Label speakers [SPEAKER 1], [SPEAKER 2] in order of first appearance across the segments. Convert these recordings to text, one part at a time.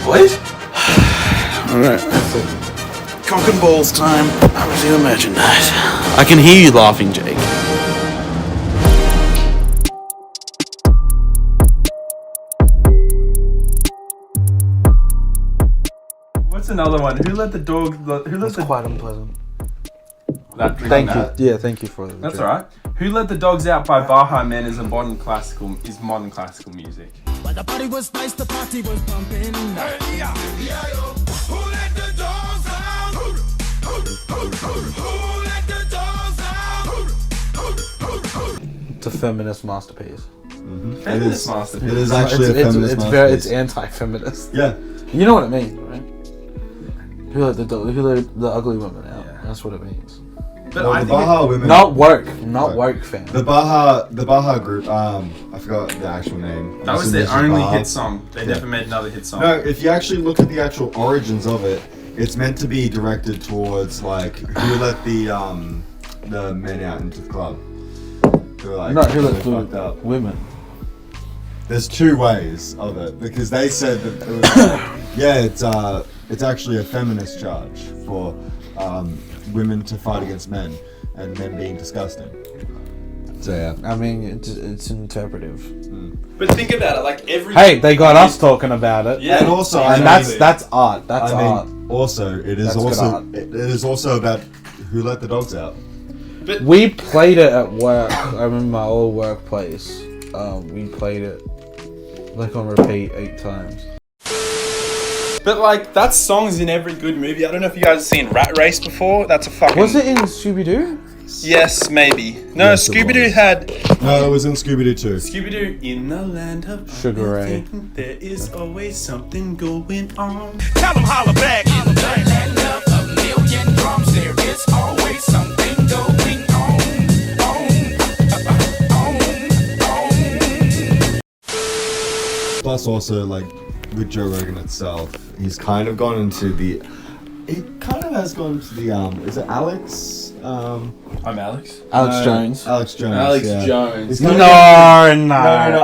[SPEAKER 1] What? Alright, that's it. Cock and balls time. How was your merchandise? I can hear you laughing, Jake.
[SPEAKER 2] What's another one? Who let the dog...
[SPEAKER 1] That's quite unpleasant.
[SPEAKER 2] Thank you.
[SPEAKER 1] Yeah, thank you for that.
[SPEAKER 2] That's alright. Who Let the Dogs Out by Baha Men is modern classical music.
[SPEAKER 3] The party was nice, the party was pumping. Hey, yeah, yo. Who let the dogs out? Who let the dogs out?
[SPEAKER 1] It's a feminist masterpiece.
[SPEAKER 2] Mm-hmm. Feminist masterpiece.
[SPEAKER 4] It is actually a feminist masterpiece.
[SPEAKER 1] It's anti-feminist.
[SPEAKER 4] Yeah.
[SPEAKER 1] You know what it means, right? Who let the ugly women out? Yeah. That's what it means.
[SPEAKER 2] But
[SPEAKER 4] well, the Baha women...
[SPEAKER 1] Not woke, fam.
[SPEAKER 4] The Baha group, I forgot the actual name.
[SPEAKER 2] That was their only hit song. They never made another hit song.
[SPEAKER 4] No, if you actually look at the actual origins of it, it's meant to be directed towards, like, who let the men out into the club. Who were, like,
[SPEAKER 1] no, who let
[SPEAKER 4] the
[SPEAKER 1] women.
[SPEAKER 4] There's two ways of it, because they said that it was, it's actually a feminist charge for women to fight against men and men being disgusting. So yeah,
[SPEAKER 1] I mean it's interpretive.
[SPEAKER 2] But think about it, like
[SPEAKER 1] Hey, they got us talking about it.
[SPEAKER 2] Yeah,
[SPEAKER 4] and also,
[SPEAKER 1] that's art. That's art.
[SPEAKER 4] Also, it is also about who let the dogs out.
[SPEAKER 2] But
[SPEAKER 1] we played it at work. I remember my old workplace. We played it like on repeat 8 times.
[SPEAKER 2] But like that song's in every good movie. I don't know if you guys have seen Rat Race before. That's a fucking...
[SPEAKER 1] Was it in Scooby-Doo?
[SPEAKER 2] Yes, maybe. No,
[SPEAKER 4] Yes,
[SPEAKER 2] Scooby-Doo had...
[SPEAKER 4] No, it was in Scooby-Doo too.
[SPEAKER 2] Scooby-Doo, in the land of
[SPEAKER 1] Sugar Ray.
[SPEAKER 2] There is always something going on.
[SPEAKER 3] Tell them holla back. In the land of a million drums, there is always something going on.
[SPEAKER 4] Plus also, like, with Joe Rogan itself, he's kind of gone into the... It kind of has gone to the, is it Alex?
[SPEAKER 2] I'm Alex.
[SPEAKER 1] Alex Jones.
[SPEAKER 4] Alex Jones,
[SPEAKER 2] Alex
[SPEAKER 4] yeah.
[SPEAKER 2] Jones.
[SPEAKER 4] No.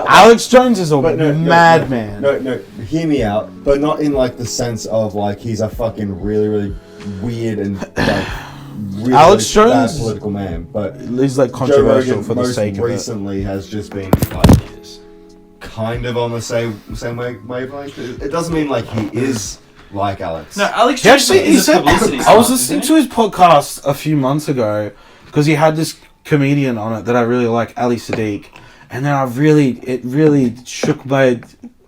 [SPEAKER 1] Alex Jones is a madman.
[SPEAKER 4] No, hear me out. But not in, like, the sense of, like, he's a fucking really, really weird and, like, really
[SPEAKER 1] Alex
[SPEAKER 4] bad
[SPEAKER 1] Jones?
[SPEAKER 4] political man. But
[SPEAKER 1] He's, like,
[SPEAKER 4] Joe
[SPEAKER 1] controversial
[SPEAKER 4] Rogan
[SPEAKER 1] for the sake of it.
[SPEAKER 4] most recently has just been, like, kind of on the same wavelength. It doesn't mean, like, he is like Alex.
[SPEAKER 2] No, Alex
[SPEAKER 1] He
[SPEAKER 2] Jones
[SPEAKER 1] actually, he
[SPEAKER 2] is a
[SPEAKER 1] said,
[SPEAKER 2] publicity
[SPEAKER 1] I was
[SPEAKER 2] stunt,
[SPEAKER 1] listening
[SPEAKER 2] isn't
[SPEAKER 1] to his podcast a few months ago because he had this comedian on it that I really like, Ali Sadiq, and then it really shook my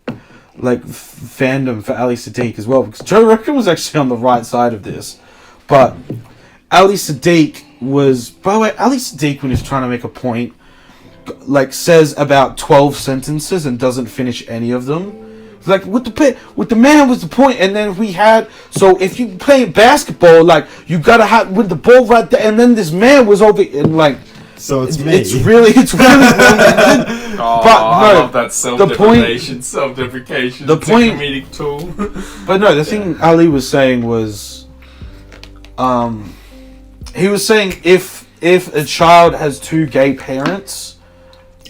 [SPEAKER 1] fandom for Ali Sadiq as well, because Joe Rogan was actually on the right side of this, but Ali Sadiq was, by the way, Ali Sadiq, when he's trying to make a point, like, says about 12 sentences and doesn't finish any of them. Like, with the man was the point, and then we had, so if you play basketball, like, you gotta have, with the ball right there, and then this man was over, and like,
[SPEAKER 4] so it's me.
[SPEAKER 1] It's really
[SPEAKER 2] Oh,
[SPEAKER 1] but
[SPEAKER 2] I love that self-deprecation.
[SPEAKER 1] The point,
[SPEAKER 2] comedic tool.
[SPEAKER 1] But no, the thing Ali was saying was, he was saying if a child has 2 gay parents,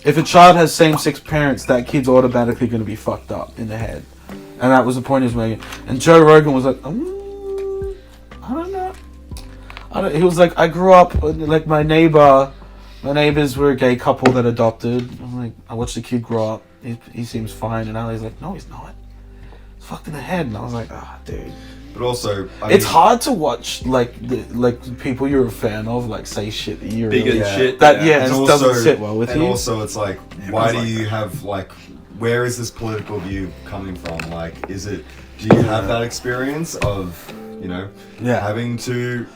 [SPEAKER 1] if a child has same-sex parents, that kid's automatically going to be fucked up in the head. And that was the point he was making. And Joe Rogan was like, I don't know. He was like, I grew up, like, my neighbors were a gay couple that adopted. I'm like, I watched the kid grow up. He seems fine. And Ali's like, no, he's not. He's fucked in the head. And I was like, dude.
[SPEAKER 4] But also,
[SPEAKER 1] it's hard to watch like people you're a fan of like say shit that you're
[SPEAKER 2] bigger
[SPEAKER 1] really,
[SPEAKER 2] shit.
[SPEAKER 1] That
[SPEAKER 4] and
[SPEAKER 1] just
[SPEAKER 4] also,
[SPEAKER 1] doesn't sit well with you.
[SPEAKER 4] And also, it's like, why do you have like, where is this political view coming from? Like, do you have that experience of, having to?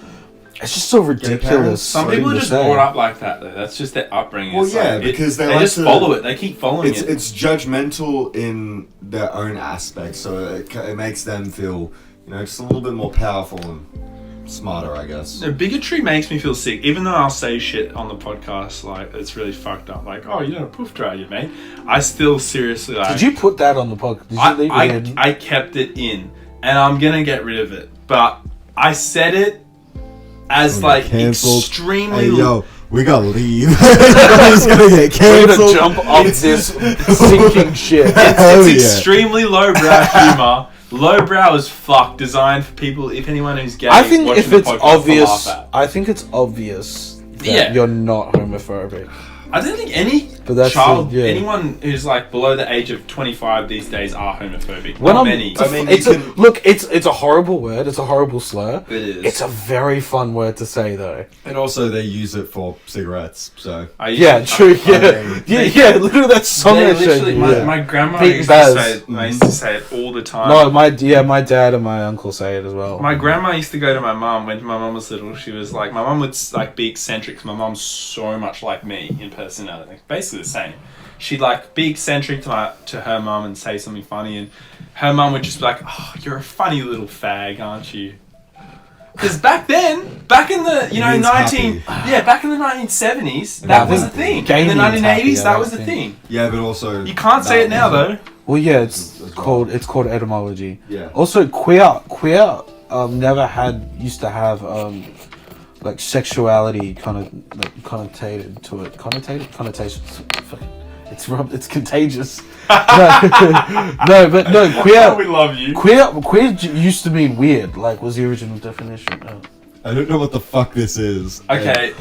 [SPEAKER 1] It's just so ridiculous.
[SPEAKER 2] Some people are just brought up like that, though. That's just their upbringing.
[SPEAKER 4] Well, yeah, because they
[SPEAKER 2] just follow it. They keep following it.
[SPEAKER 4] It's judgmental in their own aspects, so it makes them feel, just a little bit more powerful and smarter, I guess.
[SPEAKER 2] No, bigotry makes me feel sick. Even though I'll say shit on the podcast, like, it's really fucked up. Like, oh, you don't poof dry you, mate. I still seriously, like...
[SPEAKER 1] Did you put that on the podcast? Did you leave it in?
[SPEAKER 2] I kept it in. And I'm gonna get rid of it. But I said it as, like, extremely...
[SPEAKER 4] Hey, yo, we gotta leave. It's gonna get cancelled.
[SPEAKER 1] We're gonna jump off this sinking ship.
[SPEAKER 2] It's extremely lowbrow humor. Lowbrow as fuck, designed for people. If anyone who's gay,
[SPEAKER 1] I think
[SPEAKER 2] watching
[SPEAKER 1] if
[SPEAKER 2] the
[SPEAKER 1] it's
[SPEAKER 2] podcast to
[SPEAKER 1] obvious,
[SPEAKER 2] laugh at.
[SPEAKER 1] I think it's obvious that
[SPEAKER 2] Yeah.
[SPEAKER 1] you're not homophobic.
[SPEAKER 2] I don't think any
[SPEAKER 1] But that's
[SPEAKER 2] child,
[SPEAKER 1] the- yeah.
[SPEAKER 2] anyone who's like below the age of 25 these days are homophobic.
[SPEAKER 1] When
[SPEAKER 2] Not
[SPEAKER 1] I'm-
[SPEAKER 2] many.
[SPEAKER 4] I mean,
[SPEAKER 1] it's
[SPEAKER 4] you
[SPEAKER 1] a,
[SPEAKER 4] can-
[SPEAKER 1] look, it's a horrible word. It's a horrible slur.
[SPEAKER 2] It is.
[SPEAKER 1] It's a very fun word to say, though.
[SPEAKER 4] And also they use it for cigarettes, so...
[SPEAKER 1] Yeah, true. Yeah,
[SPEAKER 4] mean,
[SPEAKER 1] yeah. Literally, that song.
[SPEAKER 2] They
[SPEAKER 1] I showed
[SPEAKER 2] literally,
[SPEAKER 1] you,
[SPEAKER 2] my,
[SPEAKER 1] yeah.
[SPEAKER 2] my grandma
[SPEAKER 1] Pete
[SPEAKER 2] used
[SPEAKER 1] Baz.
[SPEAKER 2] to say it. I used to say it all the time.
[SPEAKER 1] No, my dad and my uncle say it as well.
[SPEAKER 2] My grandma used to go to my mum when my mum was little. She was like, my mum would like be eccentric. 'Cause my mum's so much like me in personality, like, basically the same. She'd like be eccentric to her mum and say something funny, and her mum would just be like, "Oh, you're a funny little fag, aren't you?" Because back then, back in the
[SPEAKER 4] means
[SPEAKER 2] back in the 1970s, that
[SPEAKER 1] Yeah,
[SPEAKER 2] was
[SPEAKER 1] the
[SPEAKER 2] a thing. In
[SPEAKER 1] gay
[SPEAKER 2] the
[SPEAKER 1] means
[SPEAKER 2] 1980s,
[SPEAKER 1] happy,
[SPEAKER 2] that
[SPEAKER 1] yeah,
[SPEAKER 2] was
[SPEAKER 1] I
[SPEAKER 2] the
[SPEAKER 1] think.
[SPEAKER 2] thing.
[SPEAKER 4] Yeah, but also...
[SPEAKER 2] You can't say it now though.
[SPEAKER 1] Well, yeah, it's
[SPEAKER 4] As well.
[SPEAKER 1] called etymology.
[SPEAKER 4] Yeah.
[SPEAKER 1] Also, queer never used to have like sexuality connotated to it. Connotations. It's contagious. No, but no,
[SPEAKER 2] We love you.
[SPEAKER 1] queer used to mean weird. Like, was the original definition.
[SPEAKER 4] I don't know what the fuck this is.
[SPEAKER 2] Okay,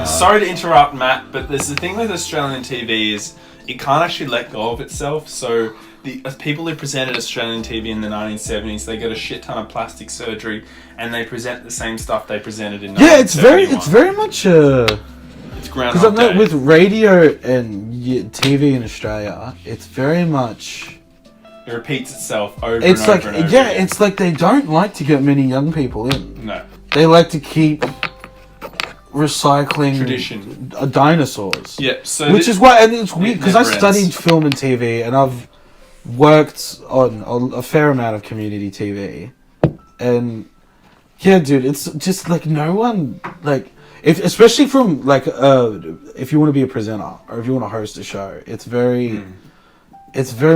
[SPEAKER 2] sorry to interrupt, Matt, but there's the thing with Australian TV is it can't actually let go of itself. So the people who presented Australian TV in the 1970s, they got a shit ton of plastic surgery, and they present the same stuff they presented in.
[SPEAKER 1] Yeah, it's
[SPEAKER 2] 1971.
[SPEAKER 1] very much.
[SPEAKER 2] It's
[SPEAKER 1] Because
[SPEAKER 2] Groundhog Day.
[SPEAKER 1] with radio and TV in Australia, it's very much.
[SPEAKER 2] It repeats itself over
[SPEAKER 1] It's
[SPEAKER 2] and
[SPEAKER 1] like
[SPEAKER 2] over and over.
[SPEAKER 1] yeah,
[SPEAKER 2] again.
[SPEAKER 1] it's like they don't like to get many young people in.
[SPEAKER 2] No
[SPEAKER 1] They like to keep recycling
[SPEAKER 2] tradition.
[SPEAKER 1] Dinosaurs.
[SPEAKER 2] Yeah, so
[SPEAKER 1] Which is why, and it's weird because I
[SPEAKER 2] never ends.
[SPEAKER 1] studied film and TV, and I've worked on a fair amount of community TV, and yeah, dude, it's just like no one like especially from like if you want to be a presenter or if you want to host a show, it's very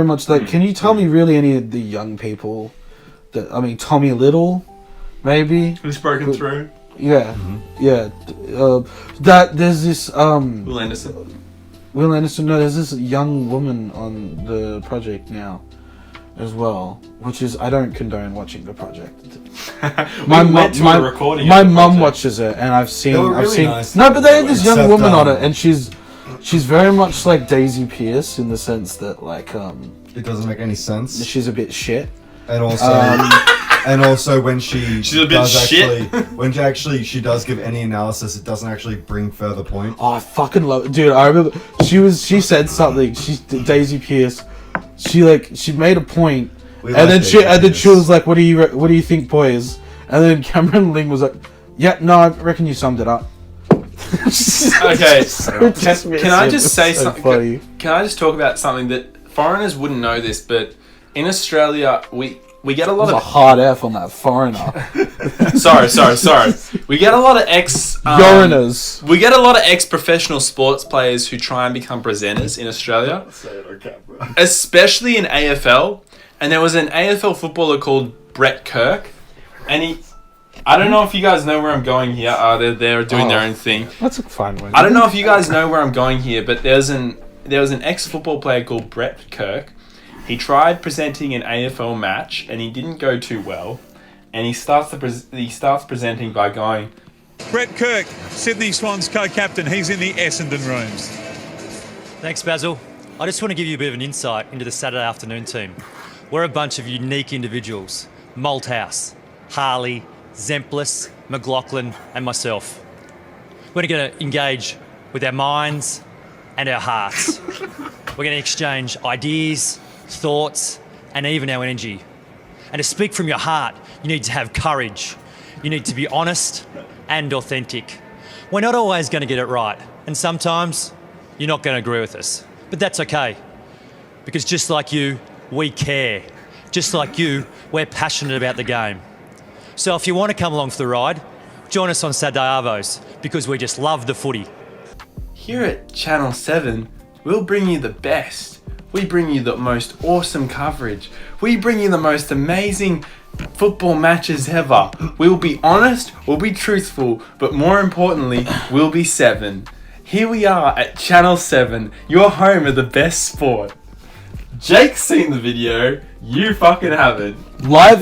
[SPEAKER 1] much like. Can you tell me really any of the young people that Tommy Little, maybe?
[SPEAKER 2] Who's broken through?
[SPEAKER 1] Yeah, yeah. That there's this
[SPEAKER 2] Will Anderson.
[SPEAKER 1] Will Anderson. No, there's this young woman on the project now, as well. Which is I don't condone watching the project.
[SPEAKER 2] My recording.
[SPEAKER 1] My
[SPEAKER 2] of the
[SPEAKER 1] mum
[SPEAKER 2] project.
[SPEAKER 1] watches it, and I've seen.
[SPEAKER 4] They were
[SPEAKER 1] I've
[SPEAKER 4] really
[SPEAKER 1] seen.
[SPEAKER 4] nice.
[SPEAKER 1] No, but they had this young
[SPEAKER 4] Except,
[SPEAKER 1] woman on it, and she's very much like Daisy Pierce in the sense that like
[SPEAKER 4] It doesn't make any sense.
[SPEAKER 1] she's a bit shit.
[SPEAKER 4] And also, and also when she's
[SPEAKER 2] a bit shit.
[SPEAKER 4] when she does give any analysis, it doesn't actually bring further point.
[SPEAKER 1] Oh, I fucking love it. Dude, I remember she said something. Daisy Pierce. She made a point,
[SPEAKER 4] We
[SPEAKER 1] and
[SPEAKER 4] like
[SPEAKER 1] then
[SPEAKER 4] Daisy
[SPEAKER 1] she
[SPEAKER 4] Pierce.
[SPEAKER 1] was like, "What do you think, boys?" And then Cameron Ling was like, "Yeah, no, I reckon you summed it up."
[SPEAKER 2] Okay, can I just say
[SPEAKER 1] so
[SPEAKER 2] something?
[SPEAKER 1] funny.
[SPEAKER 2] Can I just talk about something that foreigners wouldn't know this, but in Australia we get a lot
[SPEAKER 1] There's a
[SPEAKER 2] of
[SPEAKER 1] hard F on that foreigner.
[SPEAKER 2] sorry. We get a lot of
[SPEAKER 1] Uriners.
[SPEAKER 2] We get a lot of ex-professional sports players who try and become presenters in Australia, especially in AFL. And there was an AFL footballer called Brett Kirk, and I don't know if you guys know where I'm going here. They're doing their own thing.
[SPEAKER 1] That's a fine one.
[SPEAKER 2] I don't know if you guys know where I'm going here, but there was an ex-football player called Brett Kirk. He tried presenting an AFL match, and he didn't go too well. And he starts presenting by going,
[SPEAKER 5] Brett Kirk, Sydney Swans co-captain. He's in the Essendon rooms.
[SPEAKER 6] Thanks, Basil. I just want to give you a bit of an insight into the Saturday afternoon team. We're a bunch of unique individuals. Malthouse, Harley, Zemplis, McLaughlin and myself. We're going to engage with our minds and our hearts. We're going to exchange ideas, thoughts and even our energy. And to speak from your heart, you need to have courage. You need to be honest and authentic. We're not always going to get it right, and sometimes you're not going to agree with us. But that's okay, because just like you, we care. Just like you, we're passionate about the game. So if you want to come along for the ride, join us on Saturday Arvos, because we just love the footy.
[SPEAKER 2] here at Channel 7, we'll bring you the best. We bring you the most awesome coverage. We bring you the most amazing football matches ever. We'll be honest, we'll be truthful, but more importantly, we'll be 7. Here we are at Channel 7, your home of the best sport. Jake's seen the video. You fucking haven't.
[SPEAKER 1] Live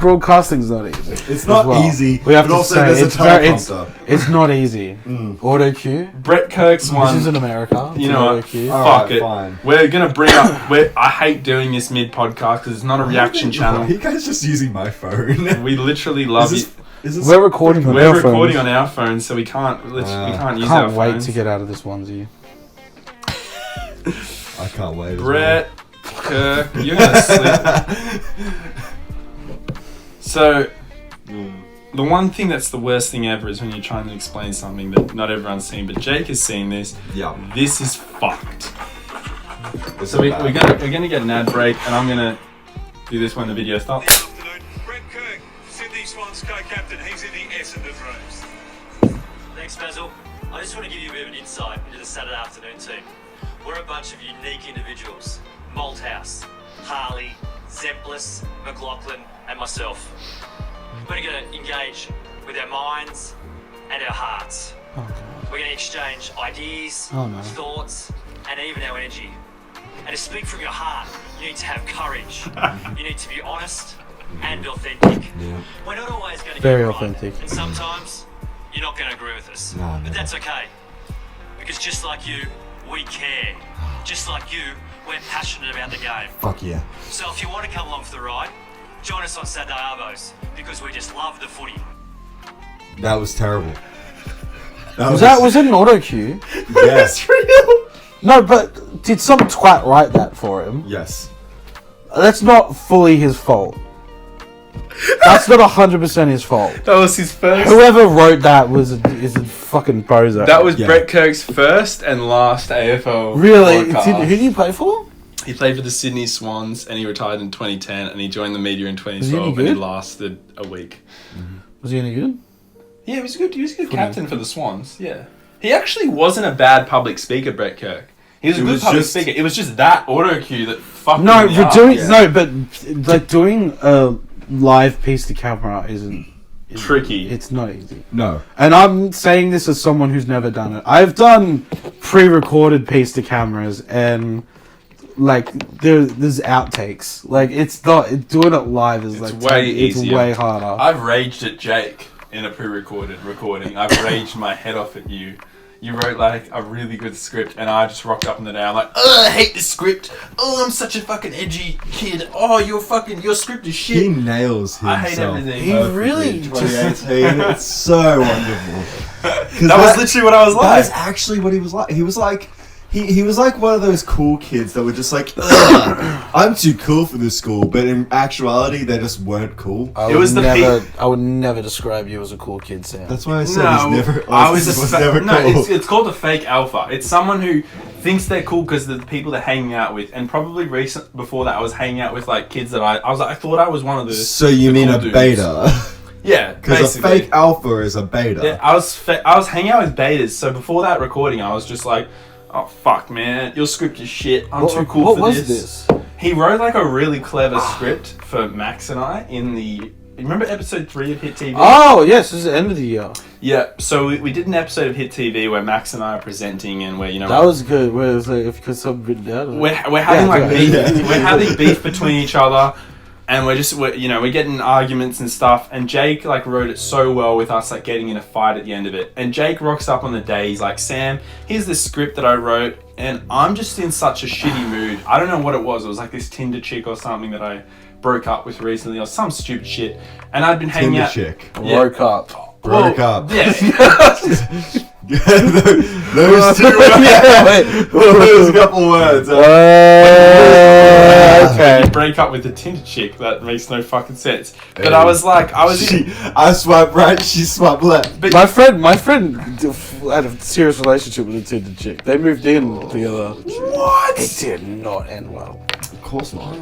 [SPEAKER 1] broadcasting's not easy.
[SPEAKER 4] It's not easy.
[SPEAKER 1] We have
[SPEAKER 4] but
[SPEAKER 1] to
[SPEAKER 4] also
[SPEAKER 1] say
[SPEAKER 4] there's a teleprompter.
[SPEAKER 1] it's not easy. Auto cue.
[SPEAKER 2] Brett Kirk's one.
[SPEAKER 1] This is in America.
[SPEAKER 2] You know
[SPEAKER 1] auto
[SPEAKER 2] what?
[SPEAKER 1] cue.
[SPEAKER 2] Fuck
[SPEAKER 4] Alright,
[SPEAKER 2] it.
[SPEAKER 4] fine.
[SPEAKER 2] We're gonna bring up. I hate doing this mid podcast because it's not a reaction
[SPEAKER 4] Are
[SPEAKER 2] channel.
[SPEAKER 4] you guys just using my phone?
[SPEAKER 2] We literally love
[SPEAKER 4] Is
[SPEAKER 2] it.
[SPEAKER 4] this
[SPEAKER 1] We're recording on
[SPEAKER 2] We're
[SPEAKER 1] our
[SPEAKER 2] recording
[SPEAKER 1] phones.
[SPEAKER 2] on our phones, so we can't. We can't use our
[SPEAKER 1] Can't wait
[SPEAKER 2] phones.
[SPEAKER 1] to get out of this onesie.
[SPEAKER 4] I can't wait. as
[SPEAKER 2] Brett Kirk, you're gonna slip. So, the one thing that's the worst thing ever is when you're trying to explain something that not everyone's seen, but Jake has seen this.
[SPEAKER 4] Yeah.
[SPEAKER 2] This is fucked.
[SPEAKER 4] It's
[SPEAKER 2] So we're
[SPEAKER 4] bad.
[SPEAKER 2] gonna get an ad break, and I'm gonna do this when the video stops.
[SPEAKER 5] Afternoon. Brett Kirk, Sydney Swans co-captain. He's in the Essendon rooms.
[SPEAKER 6] Thanks, Basil. I just want to give you a bit of an insight into the Saturday afternoon team. We're a bunch of unique individuals. Malthouse, Harley, Zemplis, McLaughlin, and myself. We're going to engage with our minds and our hearts. We're going to exchange ideas, thoughts, and even our energy. And to speak from your heart, you need to have courage. You need to be honest and authentic.
[SPEAKER 4] Yeah.
[SPEAKER 6] We're not always going to
[SPEAKER 1] Very
[SPEAKER 6] get it right,
[SPEAKER 1] authentic.
[SPEAKER 6] and sometimes you're not going to agree with us.
[SPEAKER 4] No,
[SPEAKER 6] but
[SPEAKER 4] never.
[SPEAKER 6] that's okay. Because just like you, we care. Just like you, we're passionate about the game.
[SPEAKER 4] Fuck yeah.
[SPEAKER 6] So if you want to come along for the ride, join us on Saturday Arvos, because we just love the footy.
[SPEAKER 4] That was terrible.
[SPEAKER 1] Was it an auto cue?
[SPEAKER 4] Yes.
[SPEAKER 1] No, but did some twat write that for him?
[SPEAKER 4] Yes.
[SPEAKER 1] That's not fully his fault. That's not 100% his fault.
[SPEAKER 2] That was his first.
[SPEAKER 1] Whoever wrote that is a fucking bozo.
[SPEAKER 2] That was
[SPEAKER 4] Yeah.
[SPEAKER 2] Brett Kirk's first and last AFL.
[SPEAKER 1] really.
[SPEAKER 2] podcast.
[SPEAKER 1] Who do you play for?
[SPEAKER 2] He played for the Sydney Swans and he retired in 2010 and he joined the media in
[SPEAKER 1] he any
[SPEAKER 2] 2012 and he
[SPEAKER 1] good?
[SPEAKER 2] lasted a week.
[SPEAKER 1] Was he any good?
[SPEAKER 2] Yeah, he was good. He was a good captain for the Swans. Yeah, he actually wasn't a bad public speaker, Brett Kirk. He was a
[SPEAKER 4] It
[SPEAKER 2] good
[SPEAKER 4] was
[SPEAKER 2] public
[SPEAKER 4] just-
[SPEAKER 2] speaker. It was just that auto cue that fucked
[SPEAKER 1] No,
[SPEAKER 2] him in the
[SPEAKER 1] but
[SPEAKER 2] arse.
[SPEAKER 1] doing
[SPEAKER 4] yeah.
[SPEAKER 1] no, but like doing a live piece to camera isn't
[SPEAKER 2] Tricky.
[SPEAKER 1] It's not easy.
[SPEAKER 4] No.
[SPEAKER 1] And I'm saying this as someone who's never done it. I've done pre-recorded piece to cameras, and like there's outtakes. Like it's not doing it live is
[SPEAKER 2] It's
[SPEAKER 1] like
[SPEAKER 2] way
[SPEAKER 1] it's
[SPEAKER 2] easier.
[SPEAKER 1] way harder.
[SPEAKER 2] I've raged at Jake in a pre-recorded recording. I've raged my head off at you. You wrote like a really good script, and I just rocked up on the day. I'm like, oh, I hate this script. Oh, I'm such a fucking edgy kid. Oh, your script is shit.
[SPEAKER 4] He nails himself.
[SPEAKER 2] I hate everything.
[SPEAKER 1] He really
[SPEAKER 4] in
[SPEAKER 1] just
[SPEAKER 4] 2018. It's so wonderful.
[SPEAKER 2] That was literally what I was
[SPEAKER 4] That
[SPEAKER 2] like.
[SPEAKER 4] is actually what he was like. He was like. He was like one of those cool kids that were just like, "Ugh, I'm too cool for this school, but in actuality, they just weren't cool.
[SPEAKER 1] I
[SPEAKER 2] It
[SPEAKER 1] would
[SPEAKER 2] was the
[SPEAKER 1] I would never describe you as a cool kid, Sam.
[SPEAKER 4] That's why I said
[SPEAKER 2] No,
[SPEAKER 4] he's never.
[SPEAKER 2] I was
[SPEAKER 4] never
[SPEAKER 2] no.
[SPEAKER 4] cool.
[SPEAKER 2] It's called a fake alpha. It's someone who thinks they're cool because of the people they're hanging out with. And probably before that, I was hanging out with like kids that I was like, I thought I was one of the.
[SPEAKER 4] So you
[SPEAKER 2] the
[SPEAKER 4] mean
[SPEAKER 2] cool
[SPEAKER 4] a
[SPEAKER 2] dudes.
[SPEAKER 4] beta?
[SPEAKER 2] Yeah,
[SPEAKER 4] Because a
[SPEAKER 2] basically.
[SPEAKER 4] fake alpha is a beta.
[SPEAKER 2] Yeah, I was hanging out with betas. So before that recording, I was just like, oh fuck, man, your script is shit. I'm too cool
[SPEAKER 1] what
[SPEAKER 2] for
[SPEAKER 1] was
[SPEAKER 2] this.
[SPEAKER 1] this?
[SPEAKER 2] He wrote like a really clever script for Max and I in the. Remember episode 3 of Hit TV?
[SPEAKER 1] Oh yes, this is the end of the year.
[SPEAKER 2] Yeah, so we did an episode of Hit TV where Max and I are presenting and where, you know,
[SPEAKER 1] That was good. Where it was like, if because some written down.
[SPEAKER 2] we're having like beef.
[SPEAKER 4] yeah.
[SPEAKER 2] We're having beef between each other, and we're getting arguments and stuff. And Jake like wrote it so well with us like getting in a fight at the end of it. And Jake rocks up on the day. He's like, Sam, here's this script that I wrote, and I'm just in such a shitty mood. I don't know what it was. It was like this Tinder chick or something that I broke up with recently, or some stupid shit. And I'd been hanging
[SPEAKER 4] Tinder
[SPEAKER 2] out.
[SPEAKER 4] chick.
[SPEAKER 2] Yeah.
[SPEAKER 1] Woke up.
[SPEAKER 4] Broke up.
[SPEAKER 2] Yeah.
[SPEAKER 4] Those two words.
[SPEAKER 1] Yeah, wait.
[SPEAKER 4] Those couple words.
[SPEAKER 1] Okay.
[SPEAKER 2] You break up with the Tinder chick. That makes no fucking sense. But I was like,
[SPEAKER 4] I swipe right, she swipe left.
[SPEAKER 2] But
[SPEAKER 1] My friend had a serious relationship with a Tinder chick. They moved in together.
[SPEAKER 2] what?
[SPEAKER 1] It did not end well.
[SPEAKER 4] Of course not.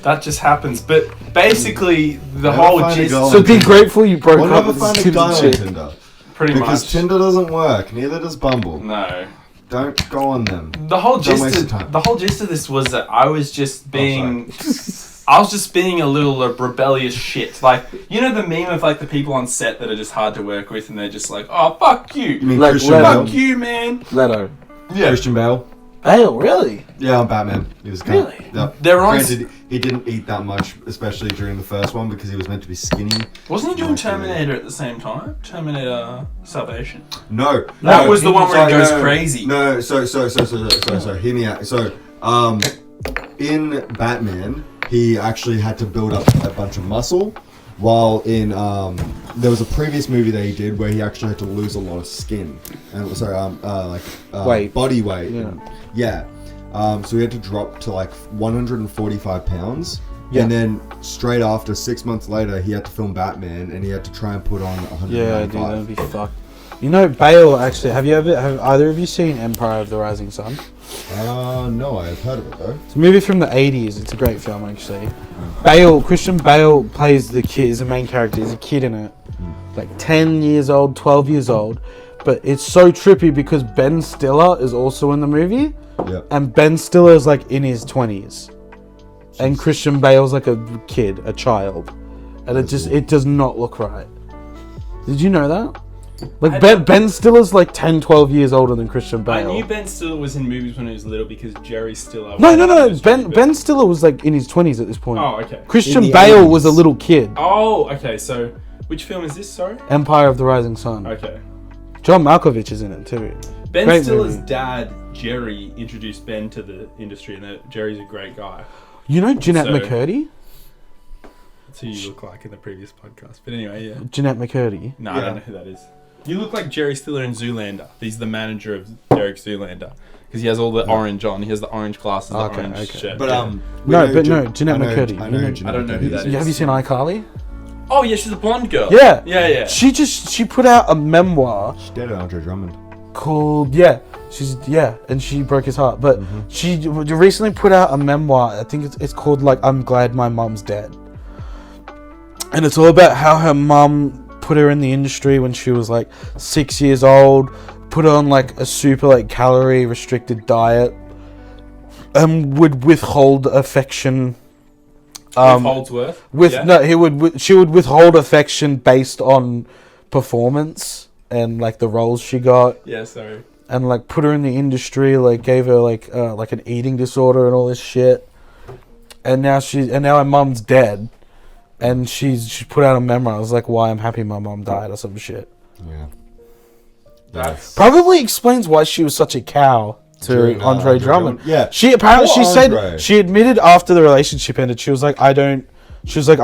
[SPEAKER 2] That just happens. But basically, the
[SPEAKER 4] Never
[SPEAKER 2] whole
[SPEAKER 4] find a
[SPEAKER 2] gist.
[SPEAKER 4] girl
[SPEAKER 1] So be grateful you broke
[SPEAKER 4] We'll
[SPEAKER 1] up
[SPEAKER 4] never
[SPEAKER 1] with
[SPEAKER 4] find
[SPEAKER 1] this
[SPEAKER 4] a
[SPEAKER 1] Tinder
[SPEAKER 4] guy on
[SPEAKER 1] chick.
[SPEAKER 4] Tinder.
[SPEAKER 2] Pretty
[SPEAKER 4] Because
[SPEAKER 2] much.
[SPEAKER 4] Tinder doesn't work, neither does Bumble.
[SPEAKER 2] No.
[SPEAKER 4] Don't go on them.
[SPEAKER 2] The whole
[SPEAKER 4] Don't waste
[SPEAKER 2] gist.
[SPEAKER 4] your time.
[SPEAKER 2] The whole gist of this was that I was just being.
[SPEAKER 4] sorry.
[SPEAKER 2] I was just being a little rebellious shit. Like, you know the meme of like the people on set that are just hard to work with, and they're just like, oh fuck you,
[SPEAKER 4] You mean
[SPEAKER 1] Like,
[SPEAKER 4] Christian
[SPEAKER 1] let
[SPEAKER 4] Bale?
[SPEAKER 2] fuck you, man.
[SPEAKER 1] Leto.
[SPEAKER 2] Yeah.
[SPEAKER 4] Christian Bale?
[SPEAKER 1] Bale, really?
[SPEAKER 4] Yeah, on Batman. He was
[SPEAKER 1] Really?
[SPEAKER 2] They're on-
[SPEAKER 4] Granted, he didn't eat that much, especially during the first one, because he was meant to be skinny.
[SPEAKER 2] Wasn't he doing Terminator at the same time? Terminator Salvation.
[SPEAKER 4] No.
[SPEAKER 2] That was the one where he goes
[SPEAKER 4] no.
[SPEAKER 2] crazy.
[SPEAKER 4] No, so, hear me out. So, in Batman, he actually had to build up a bunch of muscle, while in, there was a previous movie that he did where he actually had to lose a lot of skin. And,
[SPEAKER 1] Weight.
[SPEAKER 4] body weight.
[SPEAKER 1] Yeah.
[SPEAKER 4] Yeah. So he had to drop to like 145 pounds.
[SPEAKER 1] Yeah.
[SPEAKER 4] And then straight after, 6 months later, he had to film Batman, and he had to try and put on 195.
[SPEAKER 1] Yeah, dude, that'd be fucked. You know, Bale, actually, have either of you seen Empire of the Rising Sun?
[SPEAKER 4] No, I've heard of it though.
[SPEAKER 1] It's a movie from the 80s. It's a great film, actually. Christian Bale plays the kid, is the main character. He's a kid in it. Like 10 years old, 12 years old. But it's so trippy because Ben Stiller is also in the movie.
[SPEAKER 4] Yeah.
[SPEAKER 1] And Ben Stiller is like in his 20s. And Christian Bale's like a kid, a child. And it does not look right. Did you know that? Like Ben Stiller's like 10, 12 years older than Christian Bale.
[SPEAKER 2] I knew Ben Stiller was in movies when he was little because Jerry Stiller.
[SPEAKER 1] No. Ben Stiller was like in his 20s at this point.
[SPEAKER 2] Oh, okay.
[SPEAKER 1] Christian Bale was a little kid.
[SPEAKER 2] Oh, okay. So, which film is this? Sorry.
[SPEAKER 1] Empire of the Rising Sun.
[SPEAKER 2] Okay.
[SPEAKER 1] John Malkovich is in it too.
[SPEAKER 2] Ben
[SPEAKER 1] Great
[SPEAKER 2] Stiller's
[SPEAKER 1] movie.
[SPEAKER 2] dad, Jerry, introduced Ben to the industry, and that Jerry's a great guy.
[SPEAKER 1] You know Jeanette
[SPEAKER 2] So-
[SPEAKER 1] McCurdy?
[SPEAKER 2] That's who you look like in the previous podcast. But anyway, yeah.
[SPEAKER 1] Jeanette McCurdy.
[SPEAKER 2] No, I don't know who that is. You look like Jerry Stiller in Zoolander. He's the manager of Derek Zoolander. Because he has all the orange on. He has the orange glasses, the
[SPEAKER 1] Okay,
[SPEAKER 2] orange
[SPEAKER 1] okay.
[SPEAKER 2] shirt.
[SPEAKER 4] But
[SPEAKER 2] yeah.
[SPEAKER 1] Jeanette McCurdy.
[SPEAKER 4] I know
[SPEAKER 1] You know-
[SPEAKER 4] Jeanette
[SPEAKER 2] I don't know who
[SPEAKER 4] McCurdy
[SPEAKER 2] that
[SPEAKER 4] is.
[SPEAKER 2] is.
[SPEAKER 1] Have you seen iCarly?
[SPEAKER 2] Oh, yeah, she's a blonde girl.
[SPEAKER 1] Yeah.
[SPEAKER 2] Yeah.
[SPEAKER 1] She put out a memoir
[SPEAKER 4] She dated Andre Drummond.
[SPEAKER 1] called and she broke his heart. But she recently put out a memoir. I think it's called like I'm Glad My Mom's Dead. And it's all about how her mum put her in the industry when she was like 6 years old, put her on like a super like calorie restricted diet, and would withhold affection.
[SPEAKER 2] With Holdsworth.
[SPEAKER 1] She would withhold affection based on performance and like the roles she got,
[SPEAKER 2] Yeah, sorry.
[SPEAKER 1] and like put her in the industry, like gave her like an eating disorder and all this shit. And now her mum's dead. And she put out a memoir. I was like, why I'm happy my mom died or some shit.
[SPEAKER 4] Yeah.
[SPEAKER 2] That's
[SPEAKER 1] Probably explains why she was such a cow to
[SPEAKER 4] During,
[SPEAKER 1] Andre Drummond.
[SPEAKER 4] Yeah.
[SPEAKER 1] She apparently
[SPEAKER 4] Poor
[SPEAKER 1] she
[SPEAKER 4] Andre.
[SPEAKER 1] said she admitted after the relationship ended, she was like, I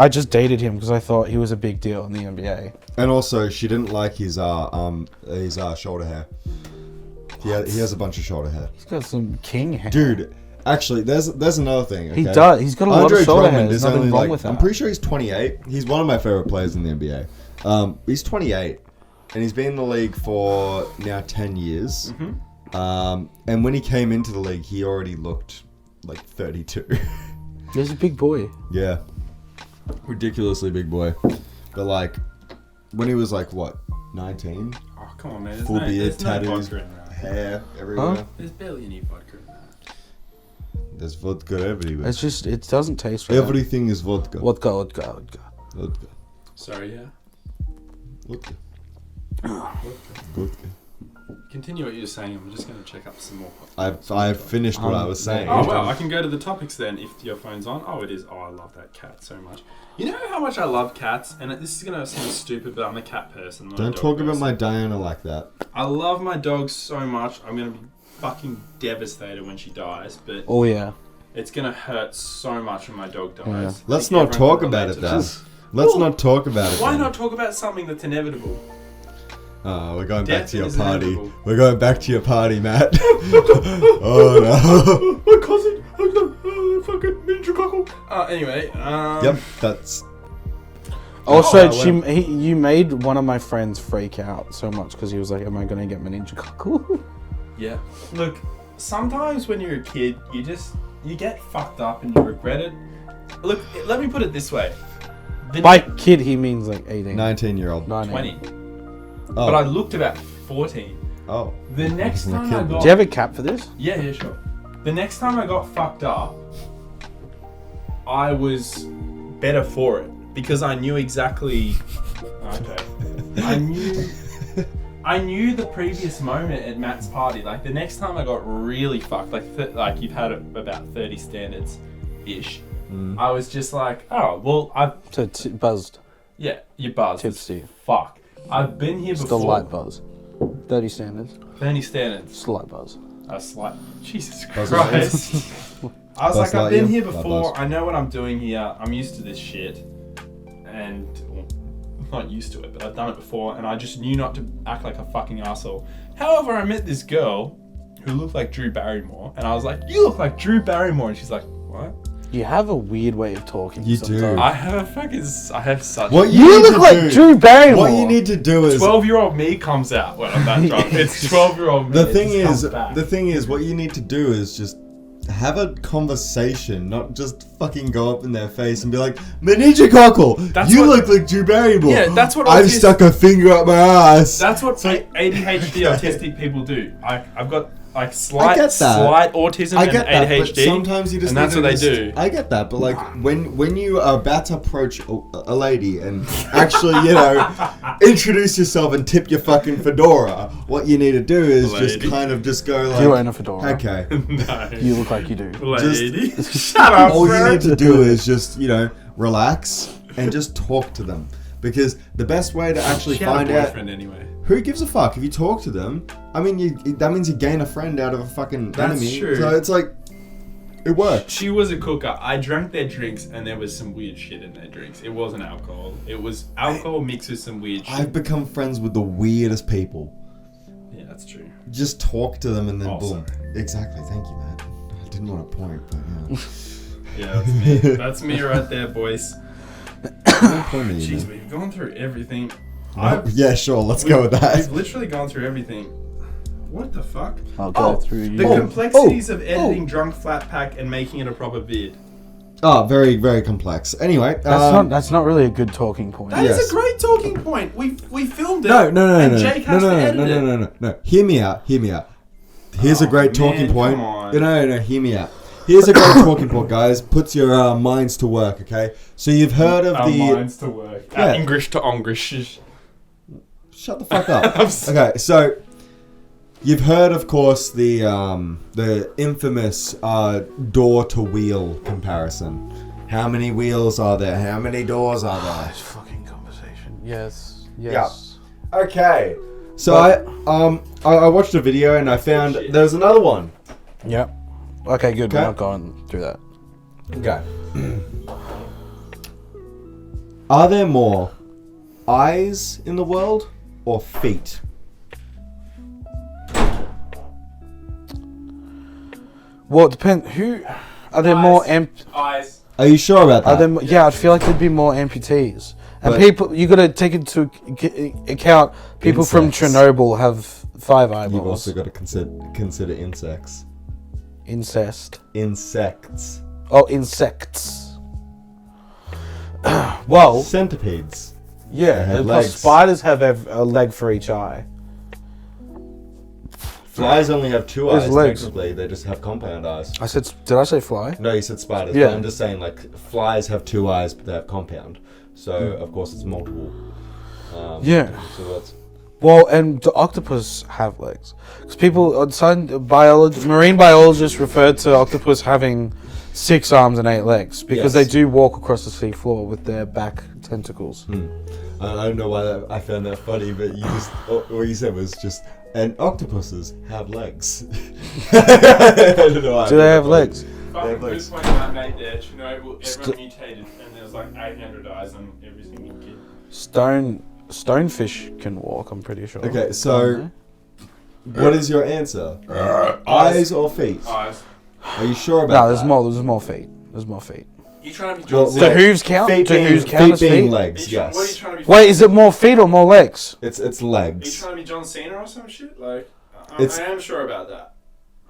[SPEAKER 1] just dated him because I thought he was a big deal in the NBA.
[SPEAKER 4] And also, she didn't like his shoulder hair. He has a bunch of shoulder hair.
[SPEAKER 1] He's got some king hair.
[SPEAKER 4] Dude, actually, there's another thing. Okay?
[SPEAKER 1] He does. He's got a lot
[SPEAKER 4] Andre
[SPEAKER 1] of shoulder hair.
[SPEAKER 4] Drummond
[SPEAKER 1] There's
[SPEAKER 4] is
[SPEAKER 1] nothing
[SPEAKER 4] only
[SPEAKER 1] wrong with that.
[SPEAKER 4] I'm pretty sure he's 28. He's one of my favorite players in the NBA. He's 28, and he's been in the league for now 10 years. And when he came into the league, he already looked like 32.
[SPEAKER 1] He's a big boy.
[SPEAKER 4] Yeah. Ridiculously big boy. But like, when he was like, what, 19?
[SPEAKER 2] Oh, come on, man.
[SPEAKER 4] Full beard,
[SPEAKER 2] there's no
[SPEAKER 4] tattoos,
[SPEAKER 2] vodka in that.
[SPEAKER 4] hair everywhere.
[SPEAKER 1] Huh?
[SPEAKER 2] There's barely any vodka in that.
[SPEAKER 4] There's vodka everywhere.
[SPEAKER 1] It's just, it doesn't taste right.
[SPEAKER 4] Everything is vodka.
[SPEAKER 1] Vodka.
[SPEAKER 4] Vodka.
[SPEAKER 2] Sorry, yeah.
[SPEAKER 4] Vodka.
[SPEAKER 2] Vodka.
[SPEAKER 4] Vodka.
[SPEAKER 2] Continue what you were saying. I'm just going to check up some more.
[SPEAKER 4] I've finished what I was saying.
[SPEAKER 2] Oh, well, I can go to the topics then if your phone's on. Oh, it is. Oh, I love that cat so much. You know how much I love cats? And this is going to sound stupid, but I'm a cat person. Not a
[SPEAKER 4] Don't
[SPEAKER 2] dog
[SPEAKER 4] talk about
[SPEAKER 2] person.
[SPEAKER 4] my Diana like that.
[SPEAKER 2] I love my dog so much. I'm going to be fucking devastated when she dies, but
[SPEAKER 1] Oh yeah.
[SPEAKER 2] it's going to hurt so much when my dog dies.
[SPEAKER 1] Yeah.
[SPEAKER 2] I
[SPEAKER 4] Let's
[SPEAKER 2] think
[SPEAKER 4] not
[SPEAKER 2] everyone
[SPEAKER 4] talk
[SPEAKER 2] can
[SPEAKER 4] about
[SPEAKER 2] relate
[SPEAKER 4] it
[SPEAKER 2] to
[SPEAKER 4] then.
[SPEAKER 2] that.
[SPEAKER 4] Let's
[SPEAKER 2] Well,
[SPEAKER 4] not talk about it.
[SPEAKER 2] Why
[SPEAKER 4] then.
[SPEAKER 2] not talk about something that's inevitable?
[SPEAKER 4] Oh, we're going back
[SPEAKER 2] Death
[SPEAKER 4] to your
[SPEAKER 2] is
[SPEAKER 4] party.
[SPEAKER 2] inevitable.
[SPEAKER 4] We're going back to your party, Matt. Oh
[SPEAKER 2] My cousin, fucking ninja cockle. Anyway,
[SPEAKER 4] no. Yep, that's.
[SPEAKER 1] Also,
[SPEAKER 2] Oh,
[SPEAKER 1] you made one of my friends freak out so much because he was like, "Am I gonna get my ninja cockle?"
[SPEAKER 2] Yeah. Look, sometimes when you're a kid, you get fucked up and you regret it. Look, let me put it this way.
[SPEAKER 1] By kid, he means like 18.
[SPEAKER 4] 19-year-old.
[SPEAKER 1] 19.
[SPEAKER 2] 20.
[SPEAKER 4] Oh.
[SPEAKER 2] But I looked about 14.
[SPEAKER 4] Oh.
[SPEAKER 2] The next time I got...
[SPEAKER 1] Do you have a cap for this?
[SPEAKER 2] Yeah, sure. The next time I got fucked up, I was better for it. Because I knew exactly... Okay. I knew I knew the previous moment at Matt's party. Like the next time I got really fucked, like you've had about 30 standards, ish. I was just like, oh well,
[SPEAKER 1] So buzzed.
[SPEAKER 2] yeah, you buzzed.
[SPEAKER 1] Tipsy.
[SPEAKER 2] Fuck. I've been here before.
[SPEAKER 1] Still light buzz. 30 standards.
[SPEAKER 2] 30 standards.
[SPEAKER 1] Slight buzz.
[SPEAKER 2] A slight. Jesus
[SPEAKER 4] Buzz
[SPEAKER 2] Christ. I was
[SPEAKER 4] Buzz
[SPEAKER 2] like, I've been
[SPEAKER 4] Lightyear?
[SPEAKER 2] here
[SPEAKER 4] Buzz.
[SPEAKER 2] before. I know what I'm doing here. I'm used to this shit. And well, not used to it, but I've done it before. And I just knew not to act like a fucking asshole. However, I met this girl who looked like Drew Barrymore. And I was like, you look like Drew Barrymore. And she's like, what?
[SPEAKER 1] You have a weird way of talking.
[SPEAKER 4] You do.
[SPEAKER 1] sometimes.
[SPEAKER 2] I have such.
[SPEAKER 4] What
[SPEAKER 1] You
[SPEAKER 4] need
[SPEAKER 1] look
[SPEAKER 4] to
[SPEAKER 1] like
[SPEAKER 4] do-
[SPEAKER 1] Drew Barrymore.
[SPEAKER 4] What you need to do is
[SPEAKER 2] 12-year-old me comes out when I'm that drunk. It's 12-year-old me.
[SPEAKER 4] the
[SPEAKER 2] It
[SPEAKER 4] thing
[SPEAKER 2] just
[SPEAKER 4] is
[SPEAKER 2] comes back.
[SPEAKER 4] the thing is what you need to do is just have a conversation, not just fucking go up in their face and be like, Manisha Cockle,
[SPEAKER 2] That's
[SPEAKER 4] you
[SPEAKER 2] what-
[SPEAKER 4] look like Drew Barrymore.
[SPEAKER 2] Yeah, that's what
[SPEAKER 4] I've
[SPEAKER 2] autism-
[SPEAKER 4] stuck a finger up my ass.
[SPEAKER 2] That's what ADHD autistic people do. I've got like
[SPEAKER 4] I
[SPEAKER 2] slight
[SPEAKER 4] get that.
[SPEAKER 2] autism
[SPEAKER 4] I
[SPEAKER 2] and
[SPEAKER 4] get that, but
[SPEAKER 2] ADHD.
[SPEAKER 4] sometimes you just
[SPEAKER 2] and that's
[SPEAKER 4] need
[SPEAKER 2] what
[SPEAKER 4] to
[SPEAKER 2] they
[SPEAKER 4] just-
[SPEAKER 2] do.
[SPEAKER 4] I get that, but like when you are about to approach a lady and actually, introduce yourself and tip your fucking fedora, what you need to do is just
[SPEAKER 2] Lady.
[SPEAKER 4] kind of just go like,
[SPEAKER 1] You own a fedora.
[SPEAKER 4] okay.
[SPEAKER 2] No.
[SPEAKER 1] You look like you do.
[SPEAKER 2] Lady. Shut up,
[SPEAKER 4] All
[SPEAKER 2] bro.
[SPEAKER 4] you need to do is just, relax and just talk to them. Because the best way to actually
[SPEAKER 2] She had
[SPEAKER 4] find
[SPEAKER 2] a
[SPEAKER 4] out
[SPEAKER 2] boyfriend anyway.
[SPEAKER 4] who gives a fuck if you talk to them. I mean, that means you gain a friend out of a fucking
[SPEAKER 2] That's
[SPEAKER 4] enemy.
[SPEAKER 2] true.
[SPEAKER 4] So it's like, it works.
[SPEAKER 2] She was a cooker. I drank their drinks and there was some weird shit in their drinks. It wasn't alcohol. It was alcohol mixed with some weird shit.
[SPEAKER 4] I've become friends with the weirdest people.
[SPEAKER 2] Yeah, that's true.
[SPEAKER 4] Just talk to them and then
[SPEAKER 2] Oh,
[SPEAKER 4] boom.
[SPEAKER 2] sorry.
[SPEAKER 4] Exactly. Thank you, man. I didn't want to point, but yeah.
[SPEAKER 2] Yeah, that's me. That's me right there, boys.
[SPEAKER 4] Don't point at you,
[SPEAKER 2] Jeez,
[SPEAKER 4] man.
[SPEAKER 2] we've gone through everything.
[SPEAKER 4] Yeah, sure. Let's go with that.
[SPEAKER 2] We've literally gone through everything. What the fuck?
[SPEAKER 1] I'll go through
[SPEAKER 2] The
[SPEAKER 1] you.
[SPEAKER 2] complexities of editing drunk flat pack and making it a proper vid.
[SPEAKER 4] Oh, very, very complex. Anyway,
[SPEAKER 1] That's not really a good talking point.
[SPEAKER 2] That is
[SPEAKER 4] Yes.
[SPEAKER 2] a great talking point. We filmed it.
[SPEAKER 4] No.
[SPEAKER 2] And Jake has to edit it.
[SPEAKER 4] No. Hear me out. Here's a great talking
[SPEAKER 2] man,
[SPEAKER 4] point.
[SPEAKER 2] come on.
[SPEAKER 4] No. Hear me out. Here's a great talking point, guys. Puts your minds to work. Okay. So you've heard of
[SPEAKER 2] Our
[SPEAKER 4] the.
[SPEAKER 2] minds to work.
[SPEAKER 4] Yeah.
[SPEAKER 2] English to English.
[SPEAKER 4] Shut the fuck up.
[SPEAKER 2] I'm sorry.
[SPEAKER 4] Okay, so you've heard, of course, the infamous door to wheel comparison. How many wheels are there? How many doors are there?
[SPEAKER 1] This fucking conversation. Yes.
[SPEAKER 4] Okay. So I watched a video and I found there was another one.
[SPEAKER 1] Yep. Okay, good.
[SPEAKER 4] Okay.
[SPEAKER 1] We're not going through that.
[SPEAKER 4] Okay. Are there more eyes in the world or feet?
[SPEAKER 1] Well, it depends. Who are there more?
[SPEAKER 2] Eyes.
[SPEAKER 4] Are you sure about
[SPEAKER 1] Are
[SPEAKER 4] that?
[SPEAKER 1] there? Yeah, I feel like there'd be more amputees. And
[SPEAKER 4] But-
[SPEAKER 1] people, you got to take into account people from
[SPEAKER 4] Insects.
[SPEAKER 1] Chernobyl have 5
[SPEAKER 4] You've
[SPEAKER 1] eyeballs.
[SPEAKER 4] also got to consider insects.
[SPEAKER 1] Incest.
[SPEAKER 4] Insects.
[SPEAKER 1] Oh, insects. Well,
[SPEAKER 4] Centipedes.
[SPEAKER 1] yeah.
[SPEAKER 4] have
[SPEAKER 1] but
[SPEAKER 4] legs.
[SPEAKER 1] spiders have a leg for each eye.
[SPEAKER 4] Flies only have 2
[SPEAKER 1] There's
[SPEAKER 4] eyes,
[SPEAKER 1] legs.
[SPEAKER 4] technically. They just have compound eyes.
[SPEAKER 1] I said, did I say fly?
[SPEAKER 4] No, you said spiders.
[SPEAKER 1] Yeah.
[SPEAKER 4] But I'm just saying, like, flies have 2 eyes, but they have compound. So, of course, it's multiple.
[SPEAKER 1] Yeah.
[SPEAKER 4] So that's...
[SPEAKER 1] Well, and the octopus have legs. Because people, marine biologists refer to octopus having 6 arms and 8 legs. Because
[SPEAKER 4] Yes.
[SPEAKER 1] they do walk across the sea floor with their back tentacles.
[SPEAKER 4] I don't know why I found that funny, but you just... What you said was just... And octopuses have legs. I don't know why I
[SPEAKER 1] Do they
[SPEAKER 4] found
[SPEAKER 1] have
[SPEAKER 4] that
[SPEAKER 1] legs?
[SPEAKER 4] funny.
[SPEAKER 2] Fucking
[SPEAKER 4] have
[SPEAKER 2] good
[SPEAKER 4] legs.
[SPEAKER 2] point about mate there. Chernobyl, everyone mutated, and there was like 800 eyes on every single kid.
[SPEAKER 1] Stonefish can walk, I'm pretty sure.
[SPEAKER 4] Okay, so... What is your answer? Eyes or feet?
[SPEAKER 2] Eyes.
[SPEAKER 4] Are you sure about
[SPEAKER 1] No,
[SPEAKER 4] that?
[SPEAKER 1] there's more feet. There's more feet.
[SPEAKER 2] You trying to be
[SPEAKER 4] Well,
[SPEAKER 2] John
[SPEAKER 1] Do
[SPEAKER 2] Cena?
[SPEAKER 1] hooves count?
[SPEAKER 4] Feet
[SPEAKER 1] Do
[SPEAKER 4] being,
[SPEAKER 1] hooves count
[SPEAKER 4] feet
[SPEAKER 1] as
[SPEAKER 4] being
[SPEAKER 1] feet?
[SPEAKER 4] legs,
[SPEAKER 2] What are you
[SPEAKER 4] yes.
[SPEAKER 2] trying to be?
[SPEAKER 1] Wait, is it more feet or more legs?
[SPEAKER 4] It's
[SPEAKER 2] Are you
[SPEAKER 4] legs.
[SPEAKER 2] trying to be John Cena or some shit? Like,
[SPEAKER 4] It's-
[SPEAKER 2] I am sure about that.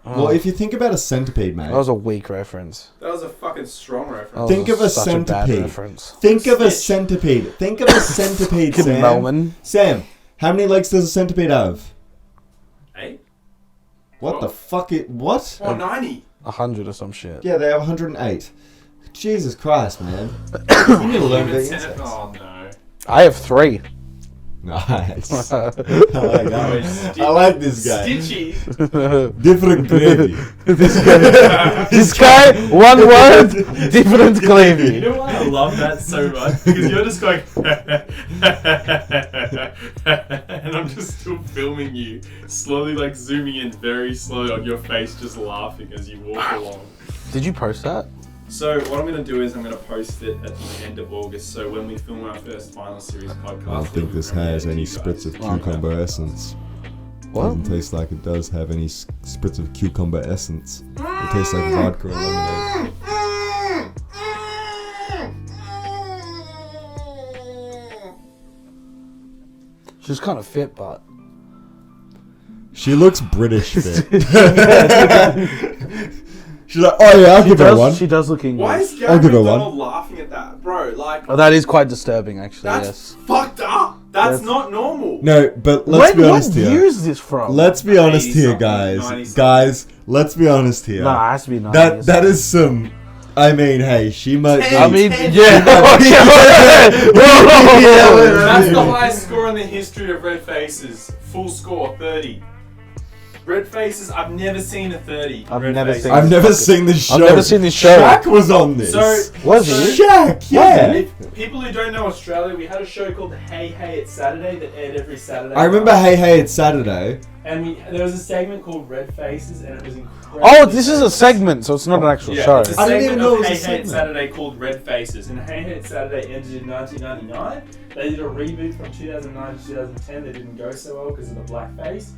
[SPEAKER 4] Well, if you think about a centipede, mate.
[SPEAKER 1] That was a weak reference.
[SPEAKER 2] That was a fucking strong reference.
[SPEAKER 1] That
[SPEAKER 4] Think
[SPEAKER 1] was
[SPEAKER 4] of a
[SPEAKER 1] such bad
[SPEAKER 4] centipede.
[SPEAKER 1] reference.
[SPEAKER 4] Think of a
[SPEAKER 2] Stitch.
[SPEAKER 4] centipede. Think of a centipede,
[SPEAKER 1] Fucking
[SPEAKER 4] Sam.
[SPEAKER 1] Melman.
[SPEAKER 4] Sam, how many legs does a centipede have?
[SPEAKER 2] 8?
[SPEAKER 4] What the fuck? What?
[SPEAKER 2] Oh, 90.
[SPEAKER 1] 100 or some shit.
[SPEAKER 4] Yeah, they have 108. Jesus Christ, man. You need to learn
[SPEAKER 2] Human
[SPEAKER 4] the
[SPEAKER 2] centipede.
[SPEAKER 4] insects.
[SPEAKER 2] Oh, no.
[SPEAKER 1] I have 3.
[SPEAKER 4] Nice. I like that. I like this guy.
[SPEAKER 2] Stitchy.
[SPEAKER 4] Different gravy.
[SPEAKER 1] This guy, one word, different
[SPEAKER 2] You
[SPEAKER 1] gravy.
[SPEAKER 2] know why I love that so much? Because you're just going, and I'm just still filming you, slowly like zooming in very slowly on your face, just laughing as you walk along.
[SPEAKER 1] Did you post that?
[SPEAKER 2] So what I'm going to do is I'm going to post it at the end of August. So when we film our first Final Series podcast,
[SPEAKER 4] I don't think this has any spritz of cucumber essence.
[SPEAKER 1] What?
[SPEAKER 4] Doesn't taste like it does have any spritz of cucumber essence. It tastes like vodka or lemonade.
[SPEAKER 1] She's kind of fit, but
[SPEAKER 4] She looks British fit. She's like, oh yeah, I'll give her one.
[SPEAKER 1] She does look English.
[SPEAKER 2] Why is
[SPEAKER 4] I'll
[SPEAKER 2] Gary
[SPEAKER 4] give her
[SPEAKER 2] McDonald laughing at that? Bro, like,
[SPEAKER 1] Oh, that is quite disturbing, actually.
[SPEAKER 2] that's
[SPEAKER 1] Yes.
[SPEAKER 2] fucked up. That's not normal.
[SPEAKER 4] No, but let's be honest
[SPEAKER 1] what
[SPEAKER 4] here.
[SPEAKER 1] year is this from?
[SPEAKER 4] Let's be honest
[SPEAKER 2] 80
[SPEAKER 4] here,
[SPEAKER 2] something,
[SPEAKER 4] guys.
[SPEAKER 2] 90 something.
[SPEAKER 4] Guys, let's be honest here.
[SPEAKER 1] No, it has to be 90s.
[SPEAKER 4] That is some. I mean, hey, she might be.
[SPEAKER 1] I mean,
[SPEAKER 2] Ten.
[SPEAKER 1] yeah.
[SPEAKER 2] That's the highest score in the history of Red Faces. Full score, 30. Red Faces, I've never seen a 30.
[SPEAKER 1] I've
[SPEAKER 2] Red
[SPEAKER 1] never
[SPEAKER 2] Faces.
[SPEAKER 1] seen
[SPEAKER 4] I've never seen this show.
[SPEAKER 1] I've never seen this show.
[SPEAKER 4] Shaq was on this.
[SPEAKER 2] So,
[SPEAKER 1] Was he?
[SPEAKER 4] Shaq, yeah.
[SPEAKER 2] if people who don't know Australia, we had a show called Hey Hey It's Saturday that aired every Saturday.
[SPEAKER 4] I remember Hey Hey It's Saturday.
[SPEAKER 2] And there was a segment called Red Faces, and it was incredible.
[SPEAKER 1] Oh, this is a segment, so it's not an actual show.
[SPEAKER 2] It's a
[SPEAKER 4] I didn't
[SPEAKER 2] segment
[SPEAKER 4] even know
[SPEAKER 2] of
[SPEAKER 4] it was a
[SPEAKER 2] Hey Hey
[SPEAKER 4] segment.
[SPEAKER 2] It's Saturday called Red Faces, and Hey Hey It's Saturday ended in 1999. They did a reboot from 2009 to 2010. They didn't go so well because of the blackface.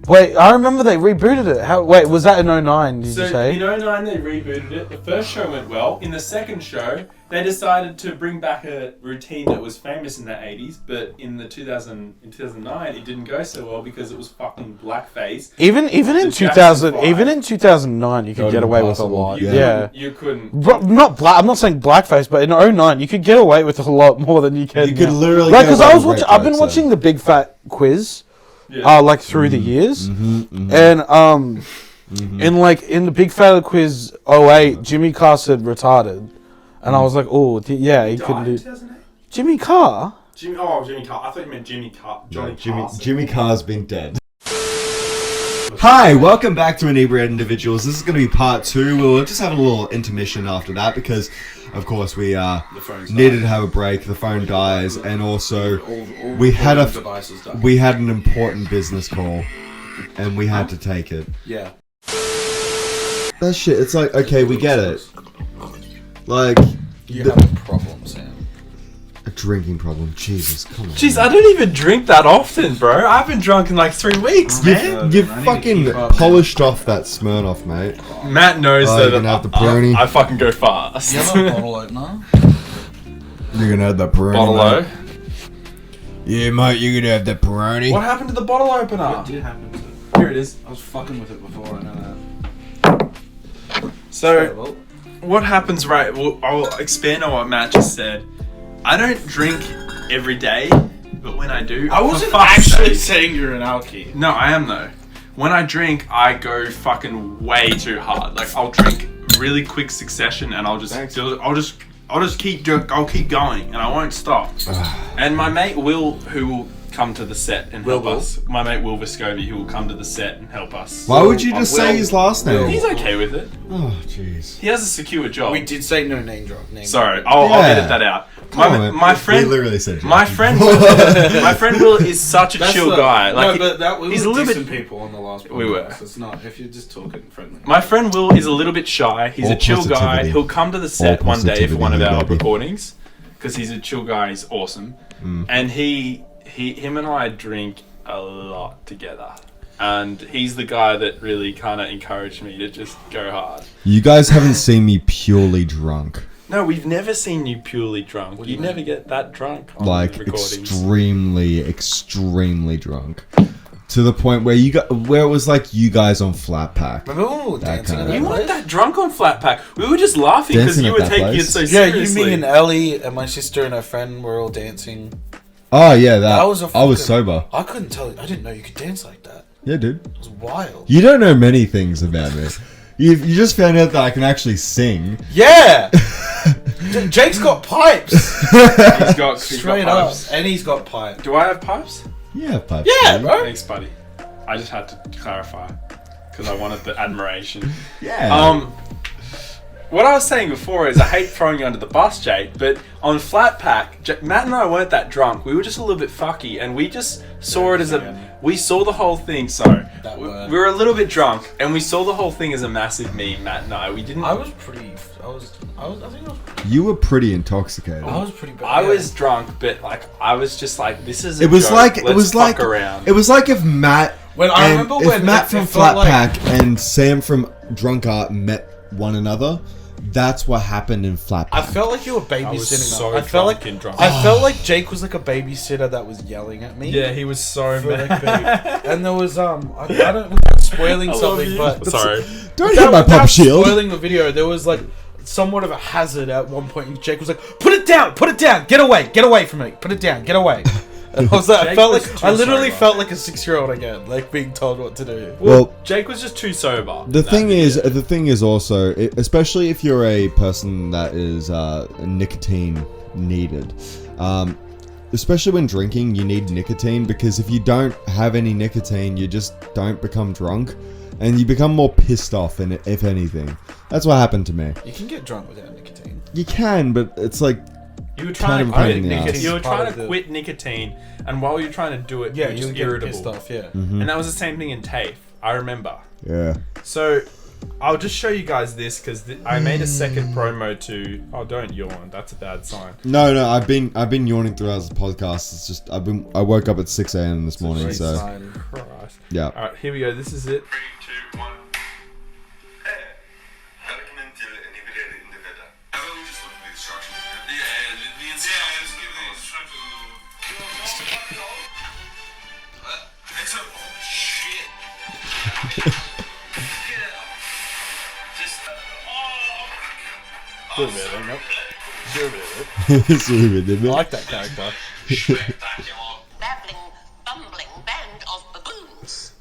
[SPEAKER 1] Wait, I remember they rebooted it. How? Wait, was that in 09, did
[SPEAKER 2] So
[SPEAKER 1] you say?
[SPEAKER 2] in 09 they rebooted it. The first show went well. In the second show, they decided to bring back a routine that was famous in the 80s, but in 2009 it didn't go so well because it was fucking blackface.
[SPEAKER 1] Even in
[SPEAKER 2] The
[SPEAKER 1] 2000,
[SPEAKER 2] Jackson
[SPEAKER 1] even in 2009, you could
[SPEAKER 4] Totally
[SPEAKER 1] get away with a
[SPEAKER 4] possible.
[SPEAKER 1] lot.
[SPEAKER 4] Yeah.
[SPEAKER 1] Yeah.
[SPEAKER 2] You couldn't.
[SPEAKER 1] But not black. I'm not saying blackface, but in 09, you could get away with a lot more than you can.
[SPEAKER 4] You could
[SPEAKER 1] now.
[SPEAKER 4] literally
[SPEAKER 1] Like,
[SPEAKER 4] get
[SPEAKER 1] because
[SPEAKER 4] away
[SPEAKER 1] I was
[SPEAKER 4] with
[SPEAKER 1] watching.
[SPEAKER 4] rape
[SPEAKER 1] I've been
[SPEAKER 4] jokes,
[SPEAKER 1] watching the Big Fat Quiz,
[SPEAKER 2] Yeah.
[SPEAKER 1] like through the years,
[SPEAKER 4] Mm-hmm,
[SPEAKER 1] and in the Big Fat Quiz 08, Jimmy Carr said retarded, and I was like, oh yeah, he couldn't
[SPEAKER 2] Died in
[SPEAKER 1] do.
[SPEAKER 2] 2008?
[SPEAKER 1] Jimmy Carr.
[SPEAKER 2] Jimmy Carr. I thought you meant Jimmy Carr. Johnny Carson.
[SPEAKER 4] Jimmy Carr's been dead. Hi, welcome back to Inebriated Individuals. This is going to be part 2. We'll just have a little intermission after that because, of course, we needed to have a break. The phone dies, and also we had an important business call, and we had to take it.
[SPEAKER 1] Yeah.
[SPEAKER 4] That shit. It's like, okay, we get it. Like
[SPEAKER 1] You have a problem, Sam.
[SPEAKER 4] a drinking problem. Jesus, come on.
[SPEAKER 2] Jeez, I don't even drink that often, bro. I haven't drunk in like 3 weeks, man.
[SPEAKER 4] You fucking polished off that Smirnoff, mate.
[SPEAKER 2] Matt knows
[SPEAKER 4] Oh,
[SPEAKER 2] that
[SPEAKER 4] you're gonna have the Peroni?
[SPEAKER 2] I fucking go fast.
[SPEAKER 1] You have a bottle opener?
[SPEAKER 4] You're gonna have that Peroni.
[SPEAKER 2] Bottle-o.
[SPEAKER 4] mate. Yeah, mate, you're gonna have that Peroni.
[SPEAKER 2] What happened to the bottle opener?
[SPEAKER 1] What did happen to it?
[SPEAKER 2] Here it is.
[SPEAKER 1] I was fucking with it before, I know that.
[SPEAKER 2] So, what happens, right? Well, I'll expand on what Matt just said. I don't drink every day, but when I do,
[SPEAKER 1] I wasn't
[SPEAKER 2] for fuck's
[SPEAKER 1] actually
[SPEAKER 2] sake-
[SPEAKER 1] saying you're an alky.
[SPEAKER 2] No, I am though. When I drink, I go fucking way too hard. Like I'll drink really quick succession, and I'll just keep going, and I won't stop. And my mate Will, who will come to the set and help us. My mate Will Vescovi, who will come to the set and help us.
[SPEAKER 4] Why would you just say his last name?
[SPEAKER 2] He's okay with it.
[SPEAKER 4] Oh, jeez.
[SPEAKER 2] He has a secure job.
[SPEAKER 1] We did say no name drop.
[SPEAKER 2] Sorry, I'll
[SPEAKER 4] Yeah.
[SPEAKER 2] edit that out. My friend,
[SPEAKER 4] We literally said
[SPEAKER 2] my
[SPEAKER 4] Jackie.
[SPEAKER 2] friend, my friend Will is such a chill guy. Like, he's a little bit.
[SPEAKER 1] people on the last podcast.
[SPEAKER 2] We were.
[SPEAKER 1] It's not if you're just talking friendly.
[SPEAKER 2] My friend Will is a little bit shy. He's
[SPEAKER 4] All
[SPEAKER 2] a chill guy.
[SPEAKER 4] positivity.
[SPEAKER 2] He'll come to the set
[SPEAKER 4] All
[SPEAKER 2] one day for one of our
[SPEAKER 4] positivity, baby.
[SPEAKER 2] recordings because he's a chill guy. He's awesome, and him and I drink a lot together. And he's the guy that really kind of encouraged me to just go hard.
[SPEAKER 4] You guys haven't seen me purely drunk.
[SPEAKER 2] No, we've never seen you purely drunk. You never get that drunk on
[SPEAKER 4] Like,
[SPEAKER 2] recordings.
[SPEAKER 4] extremely drunk. To the point where where it was like you guys on Flat Pack.
[SPEAKER 1] Remember when we were
[SPEAKER 4] That
[SPEAKER 1] dancing
[SPEAKER 4] kind
[SPEAKER 1] in
[SPEAKER 4] of-
[SPEAKER 2] We
[SPEAKER 1] that
[SPEAKER 2] weren't
[SPEAKER 1] place?
[SPEAKER 2] that drunk on Flat Pack. We were just laughing because
[SPEAKER 4] Dancing
[SPEAKER 2] you
[SPEAKER 4] at
[SPEAKER 2] were
[SPEAKER 4] that
[SPEAKER 2] taking
[SPEAKER 4] place?
[SPEAKER 2] it so
[SPEAKER 1] Yeah,
[SPEAKER 2] seriously.
[SPEAKER 1] you, me, and Ellie, and my sister and her friend were all dancing.
[SPEAKER 4] Oh yeah,
[SPEAKER 1] That was a
[SPEAKER 4] I was
[SPEAKER 1] fucking-
[SPEAKER 4] sober.
[SPEAKER 1] I couldn't tell you. I didn't know you could dance like that.
[SPEAKER 4] Yeah, dude.
[SPEAKER 1] It was wild.
[SPEAKER 4] You don't know many things about me. You just found out that I can actually sing.
[SPEAKER 1] Yeah! Jake's got pipes.
[SPEAKER 2] He's
[SPEAKER 1] Straight
[SPEAKER 2] got
[SPEAKER 1] up.
[SPEAKER 2] pipes.
[SPEAKER 1] And he's got pipes.
[SPEAKER 2] Do I have pipes?
[SPEAKER 4] Yeah, pipe.
[SPEAKER 1] Yeah, bro.
[SPEAKER 2] Thanks, buddy. I just had to clarify because I wanted the admiration.
[SPEAKER 4] Yeah.
[SPEAKER 2] What I was saying before is I hate throwing you under the bus, Jake, but on Flat Pack, Matt and I weren't that drunk. We were just a little bit fucky, and we just saw it as we saw the whole thing. We were a little bit drunk, and we saw the whole thing as a massive meme. Matt and I, we didn't.
[SPEAKER 1] I think I was.
[SPEAKER 4] You were pretty intoxicated.
[SPEAKER 1] I was pretty bad.
[SPEAKER 2] I was drunk, but like I was just like, this is.
[SPEAKER 4] It was
[SPEAKER 2] joke.
[SPEAKER 4] like
[SPEAKER 2] Let's fuck around.
[SPEAKER 4] It was like if Matt
[SPEAKER 1] When
[SPEAKER 4] Matt from
[SPEAKER 1] it
[SPEAKER 4] Flat
[SPEAKER 1] felt like-
[SPEAKER 4] Pack and Sam from Drunk Art met one another. That's what happened in Flat
[SPEAKER 1] I
[SPEAKER 4] Pack.
[SPEAKER 1] felt like you were babysitting.
[SPEAKER 2] I was so
[SPEAKER 1] I felt
[SPEAKER 2] drunk and drunk.
[SPEAKER 1] I felt like Jake was like a babysitter that was yelling at me.
[SPEAKER 2] Yeah, he was so
[SPEAKER 1] For, like,
[SPEAKER 2] mad.
[SPEAKER 1] and there was I don't without spoiling something, but
[SPEAKER 2] Sorry.
[SPEAKER 4] Don't hit my pop shield.
[SPEAKER 1] Spoiling the video, there was like somewhat of a hazard at one point. And Jake was like, "Put it down, get away from me, put it down, get away." And I was like,
[SPEAKER 2] Jake
[SPEAKER 1] I felt
[SPEAKER 2] was
[SPEAKER 1] like
[SPEAKER 2] too
[SPEAKER 1] I literally
[SPEAKER 2] sober.
[SPEAKER 1] felt like a 6-year-old again, like being told what to do.
[SPEAKER 4] Well,
[SPEAKER 2] Jake was just too sober.
[SPEAKER 4] the thing is also, especially if you're a person that is nicotine needed, especially when drinking, you need nicotine because if you don't have any nicotine, you just don't become drunk, and you become more pissed off. And if anything, that's what happened to me.
[SPEAKER 1] You can get drunk without nicotine.
[SPEAKER 4] You can, but it's like
[SPEAKER 2] You were trying
[SPEAKER 4] kind
[SPEAKER 2] to
[SPEAKER 4] of
[SPEAKER 2] quit
[SPEAKER 4] pain in the ass.
[SPEAKER 2] nicotine. You were
[SPEAKER 1] Part
[SPEAKER 2] trying
[SPEAKER 1] of
[SPEAKER 2] to
[SPEAKER 1] the-
[SPEAKER 2] quit nicotine, and while you were trying to do it,
[SPEAKER 1] Yeah,
[SPEAKER 2] you
[SPEAKER 1] you
[SPEAKER 2] were
[SPEAKER 1] were
[SPEAKER 2] just
[SPEAKER 1] getting
[SPEAKER 2] irritable.
[SPEAKER 1] pissed off. Yeah.
[SPEAKER 2] And that was the same thing in TAFE. I remember.
[SPEAKER 4] yeah.
[SPEAKER 2] So, I'll just show you guys this because I made a second promo to. Oh, don't yawn. That's a bad sign.
[SPEAKER 4] No, I've been yawning throughout the podcast. It's just I woke up at 6 a.m. this morning,
[SPEAKER 1] Great
[SPEAKER 4] so
[SPEAKER 1] sign.
[SPEAKER 2] Christ.
[SPEAKER 4] yeah.
[SPEAKER 2] All right, here we go. This is it.
[SPEAKER 7] 3, 2, 1. Välkommen till Inebriated in the Veda. I will just look at the instructions. Yeah, the instructions. Yeah, give the instructions. It's a shit. Just
[SPEAKER 1] Do a bit of it, nope. Do a bit of
[SPEAKER 4] Didn't
[SPEAKER 1] it. I
[SPEAKER 4] it?
[SPEAKER 1] like that character.
[SPEAKER 8] babbling, bumbling band of baboons.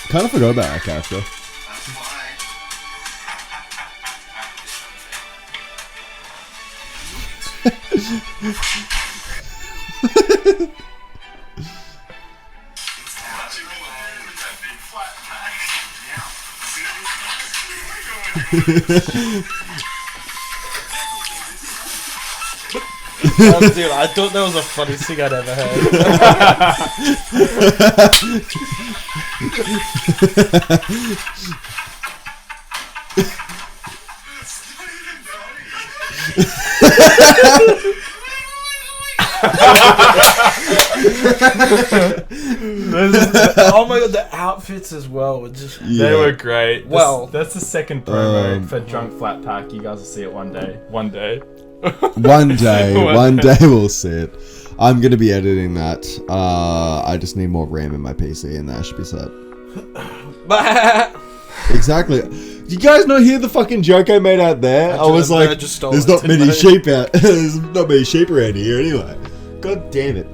[SPEAKER 4] Kind of forgot about that character.
[SPEAKER 1] Dude, I thought that was the funniest thing I'd ever heard. Oh my god, the outfits as well were just.
[SPEAKER 2] They were great.
[SPEAKER 1] Well-
[SPEAKER 2] that's the second promo for Drunk Flat Pack. You guys will see it one day. One day. One
[SPEAKER 4] One day we'll see it. I'm gonna be editing that. I just need more RAM in my PC, and that should be set. Exactly. You guys not hear the fucking joke I made out there? I was like,
[SPEAKER 1] just stole
[SPEAKER 4] there's
[SPEAKER 1] it,
[SPEAKER 4] not
[SPEAKER 1] didn't
[SPEAKER 4] many
[SPEAKER 1] I?
[SPEAKER 4] sheep out. There's not many sheep around here anyway. God damn it.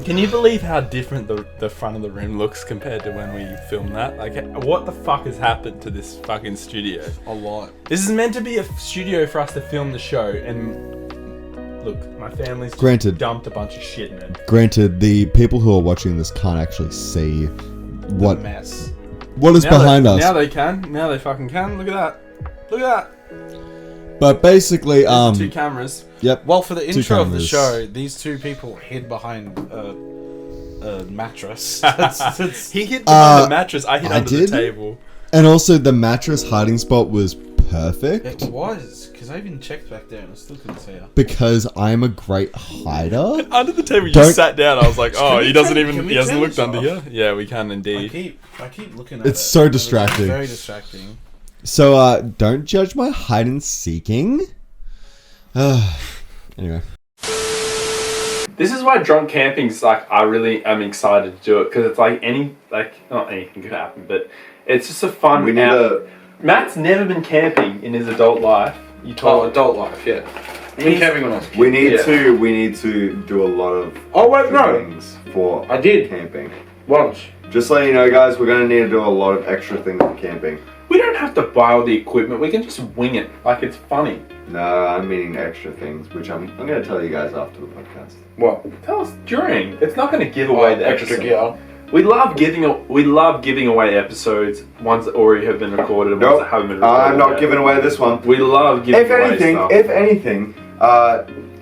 [SPEAKER 2] Can you believe how different the front of the room looks compared to when we filmed that? Like, what the fuck has happened to this fucking studio?
[SPEAKER 1] A lot.
[SPEAKER 2] This is meant to be a studio for us to film the show, and look, my family's just
[SPEAKER 4] Granted.
[SPEAKER 2] dumped a bunch of shit, man.
[SPEAKER 4] Granted, the people who are watching this can't actually see what
[SPEAKER 1] Mess.
[SPEAKER 4] is behind us.
[SPEAKER 2] Now they can. Now they fucking can. Look at that. Look at that.
[SPEAKER 4] But basically,
[SPEAKER 2] There's the two cameras.
[SPEAKER 4] yep.
[SPEAKER 1] Well, for the
[SPEAKER 4] Two
[SPEAKER 1] intro of the
[SPEAKER 4] cameras.
[SPEAKER 1] show, these two people hid behind a mattress. That's-
[SPEAKER 2] He hid behind
[SPEAKER 4] Uh,
[SPEAKER 2] the mattress. I hid
[SPEAKER 4] I
[SPEAKER 2] under
[SPEAKER 4] did?
[SPEAKER 2] the table.
[SPEAKER 4] And also, the mattress hiding spot was perfect
[SPEAKER 1] It was, because I even checked back there and I still couldn't see her.
[SPEAKER 4] because I'm a great hider.
[SPEAKER 2] Under the table, you
[SPEAKER 4] Don't-
[SPEAKER 2] sat down. I was like, oh,
[SPEAKER 1] we
[SPEAKER 2] he doesn't
[SPEAKER 1] turn-
[SPEAKER 2] even.
[SPEAKER 1] can we
[SPEAKER 2] He hasn't
[SPEAKER 1] turn
[SPEAKER 2] looked
[SPEAKER 1] this
[SPEAKER 2] under
[SPEAKER 1] off?
[SPEAKER 2] here. Yeah, we can
[SPEAKER 1] I
[SPEAKER 2] indeed.
[SPEAKER 1] keep looking at
[SPEAKER 4] It's
[SPEAKER 1] it.
[SPEAKER 4] so distracting.
[SPEAKER 1] Very distracting.
[SPEAKER 4] So, don't judge my hide and seeking. Anyway.
[SPEAKER 2] This is why drunk camping's like, I really am excited to do it because it's like not anything could happen, but it's just a fun.
[SPEAKER 7] We need a.
[SPEAKER 2] Matt's never been camping in his adult life. You told
[SPEAKER 1] adult life, yeah. Me and Kevin when I was a kid.
[SPEAKER 4] We need
[SPEAKER 2] Yeah.
[SPEAKER 4] to do a lot of
[SPEAKER 1] Oh wait, no.
[SPEAKER 4] things for
[SPEAKER 1] I did.
[SPEAKER 4] camping.
[SPEAKER 1] Once.
[SPEAKER 4] Just letting you know, guys, we're gonna need to do a lot of extra things for camping.
[SPEAKER 2] We don't have to buy all the equipment. We can just wing it. Like it's funny.
[SPEAKER 4] No, I'm meaning extra things, which I'm gonna tell you guys after the podcast.
[SPEAKER 1] What?
[SPEAKER 2] Tell us during. It's not going to give away the
[SPEAKER 1] extra
[SPEAKER 2] episode.
[SPEAKER 1] gear.
[SPEAKER 2] We love giving away episodes, ones that already have been recorded and ones that haven't been recorded.
[SPEAKER 4] I'm not
[SPEAKER 2] yet.
[SPEAKER 4] giving away this one.
[SPEAKER 2] We love giving away stuff.
[SPEAKER 4] If anything,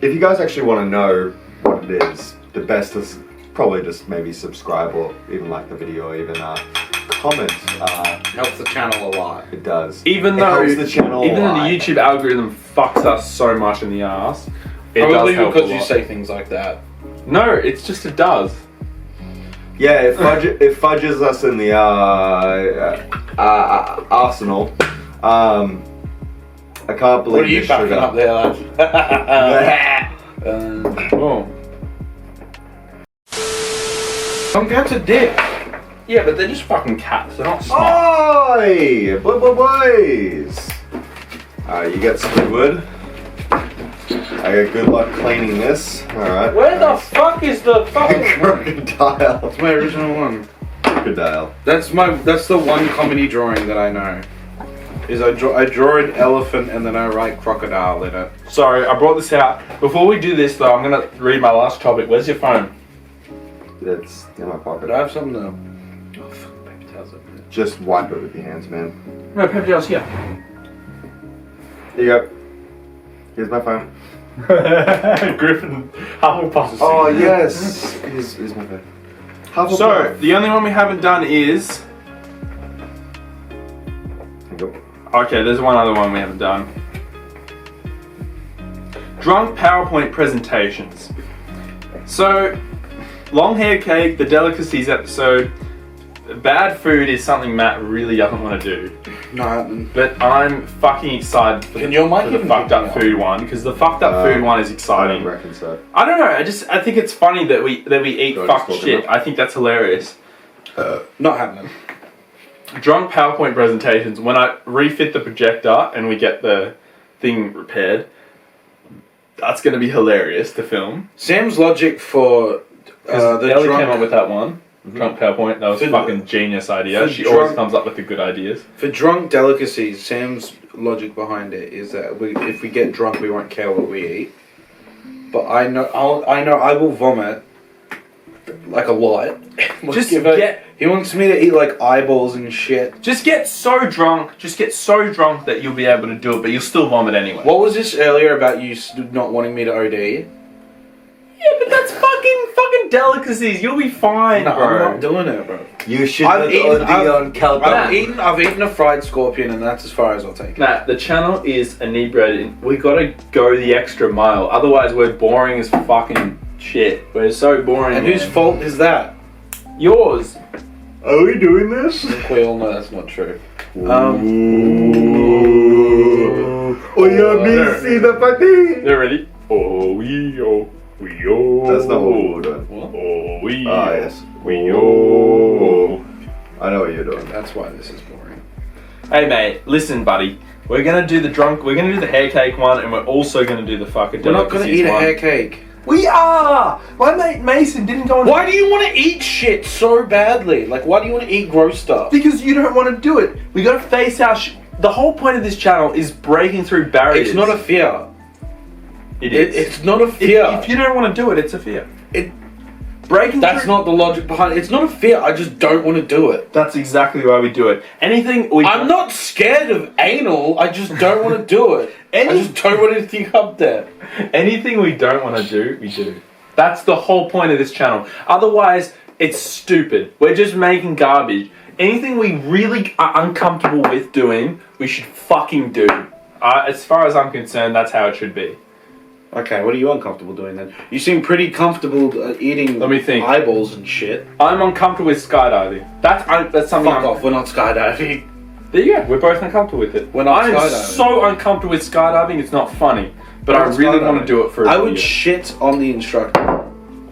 [SPEAKER 4] if you guys actually want to know what it is, the best is probably just maybe subscribe or even like the video, or even comment.
[SPEAKER 1] Helps the channel a lot.
[SPEAKER 4] It does.
[SPEAKER 2] Even
[SPEAKER 4] It
[SPEAKER 2] though
[SPEAKER 4] helps the channel
[SPEAKER 2] even
[SPEAKER 4] a
[SPEAKER 2] though
[SPEAKER 4] lot.
[SPEAKER 2] the YouTube algorithm fucks us so much in the ass, it
[SPEAKER 1] Probably
[SPEAKER 2] does help
[SPEAKER 1] because
[SPEAKER 2] a
[SPEAKER 1] you
[SPEAKER 2] lot.
[SPEAKER 1] say things like that.
[SPEAKER 2] No, it's just it does.
[SPEAKER 4] Yeah, it fudges us in the arsenal. I can't believe
[SPEAKER 1] What are you
[SPEAKER 4] this
[SPEAKER 1] backing
[SPEAKER 4] sugar.
[SPEAKER 1] up there, lads?
[SPEAKER 2] Oh.
[SPEAKER 1] Some cats are dick.
[SPEAKER 2] Yeah, but they're just fucking cats. They're not smart.
[SPEAKER 4] Oi! Boys! Alright, you get Squidward. I got good luck cleaning this. Alright.
[SPEAKER 2] Where the fuck is the fucking...
[SPEAKER 4] Crocodile.
[SPEAKER 1] That's my original one.
[SPEAKER 4] Crocodile.
[SPEAKER 1] That's the one comedy drawing that I know. Is I draw an elephant and then I write crocodile in it.
[SPEAKER 2] Sorry, I brought this out. Before we do this though, I'm going to read my last topic. Where's your phone?
[SPEAKER 4] It's in my pocket.
[SPEAKER 1] But I have something to...
[SPEAKER 2] Oh, fuck, paper towels over there.
[SPEAKER 4] Just wipe it with your hands, man.
[SPEAKER 2] No, paper towels here.
[SPEAKER 4] Here you go. Here's my phone.
[SPEAKER 2] Griffin, Hufflepuff.
[SPEAKER 4] Oh, yes! Here's my phone. Hufflepuff.
[SPEAKER 2] So, the only one we haven't done is...
[SPEAKER 4] Go.
[SPEAKER 2] Okay, there's one other one we haven't done. Drunk PowerPoint presentations. So, long hair cake, the delicacies episode. Bad food is something Matt really doesn't want to do.
[SPEAKER 1] No,
[SPEAKER 2] But I'm fucking excited for,
[SPEAKER 1] Can your mic
[SPEAKER 2] for the
[SPEAKER 1] even
[SPEAKER 2] fucked
[SPEAKER 1] pick
[SPEAKER 2] up
[SPEAKER 1] me up?
[SPEAKER 2] food one, because the fucked up food one is
[SPEAKER 4] I
[SPEAKER 2] exciting.
[SPEAKER 4] don't reckon so.
[SPEAKER 2] I don't know, I think it's funny that we eat
[SPEAKER 4] Do I just
[SPEAKER 2] fucked
[SPEAKER 4] talk
[SPEAKER 2] shit.
[SPEAKER 4] enough?
[SPEAKER 2] I think that's hilarious.
[SPEAKER 1] not happening.
[SPEAKER 2] Drunk PowerPoint presentations, when I refit the projector and we get the thing repaired, that's going to be hilarious to film.
[SPEAKER 1] Sam's logic for the
[SPEAKER 2] Ellie
[SPEAKER 1] drunk...
[SPEAKER 2] came up with that one. Drunk PowerPoint, that was a
[SPEAKER 1] For-
[SPEAKER 2] fucking genius idea.
[SPEAKER 1] for
[SPEAKER 2] She always
[SPEAKER 1] drunk-
[SPEAKER 2] comes up with the good ideas.
[SPEAKER 1] For drunk delicacies, Sam's logic behind it is that if we get drunk, we won't care what we eat. But I know I will vomit like a lot.
[SPEAKER 2] Just get
[SPEAKER 1] He wants me to eat like eyeballs and shit.
[SPEAKER 2] Just get so drunk that you'll be able to do it, but you'll still vomit anyway.
[SPEAKER 1] What was this earlier about you not wanting me to OD?
[SPEAKER 2] Yeah, but that's fucking delicacies. You'll be fine,
[SPEAKER 1] No,
[SPEAKER 2] bro.
[SPEAKER 1] I'm not doing it, bro.
[SPEAKER 4] You should
[SPEAKER 1] I've eaten
[SPEAKER 4] Calcutta.
[SPEAKER 1] I've eaten a fried scorpion, and that's as far as I'll take it.
[SPEAKER 2] Matt, the channel is inebriated. We gotta go the extra mile. Otherwise, we're boring as fucking shit. We're so boring.
[SPEAKER 1] And whose
[SPEAKER 2] man.
[SPEAKER 1] fault is that?
[SPEAKER 2] Yours.
[SPEAKER 4] Are we doing this?
[SPEAKER 1] We all know that's not true.
[SPEAKER 4] Oh, yeah, me see the party.
[SPEAKER 2] They're ready. Oh, we oh.
[SPEAKER 4] That's not what we're doing.
[SPEAKER 2] Oh, we
[SPEAKER 4] Ah, yes.
[SPEAKER 2] we
[SPEAKER 4] Oh. I know what you're doing.
[SPEAKER 1] That's why this is boring.
[SPEAKER 2] Hey mate, listen buddy. We're gonna do the hair cake one, and we're also gonna do the fucking
[SPEAKER 1] We're not gonna
[SPEAKER 2] delicacies
[SPEAKER 1] eat a
[SPEAKER 2] one.
[SPEAKER 1] hair cake.
[SPEAKER 2] We are! My mate Mason didn't go on.
[SPEAKER 1] Why do you want to eat shit so badly? Like, why do you want to eat gross stuff?
[SPEAKER 2] Because you don't want to do it. We gotta face our the whole point of this channel is breaking through barriers.
[SPEAKER 1] It's not a fear.
[SPEAKER 2] It is.
[SPEAKER 1] It's not a fear.
[SPEAKER 2] If you don't want to do it, it's a fear.
[SPEAKER 1] It-
[SPEAKER 2] Breaking
[SPEAKER 1] That's
[SPEAKER 2] through...
[SPEAKER 1] not the logic behind it. It's not a fear. I just don't want to do it.
[SPEAKER 2] That's exactly why we do it. Anything we...
[SPEAKER 1] I'm not scared of anal. I just don't want to do it. I just don't want anything up there.
[SPEAKER 2] Anything we don't want to do, we do. That's the whole point of this channel. Otherwise, it's stupid. We're just making garbage. Anything we really are uncomfortable with doing, we should fucking do. As far as I'm concerned, that's how it should be.
[SPEAKER 1] Okay, what are you uncomfortable doing then? You seem pretty comfortable eating
[SPEAKER 2] Let me think.
[SPEAKER 1] eyeballs and shit.
[SPEAKER 2] I'm uncomfortable with skydiving. That's something
[SPEAKER 1] Fuck off, we're not skydiving.
[SPEAKER 2] There you go. We're both uncomfortable with it.
[SPEAKER 1] We're not
[SPEAKER 2] I'm
[SPEAKER 1] skydiving.
[SPEAKER 2] so uncomfortable with skydiving, it's not funny. But I really want to do it for a
[SPEAKER 1] I would
[SPEAKER 2] video.
[SPEAKER 1] shit on the instructor.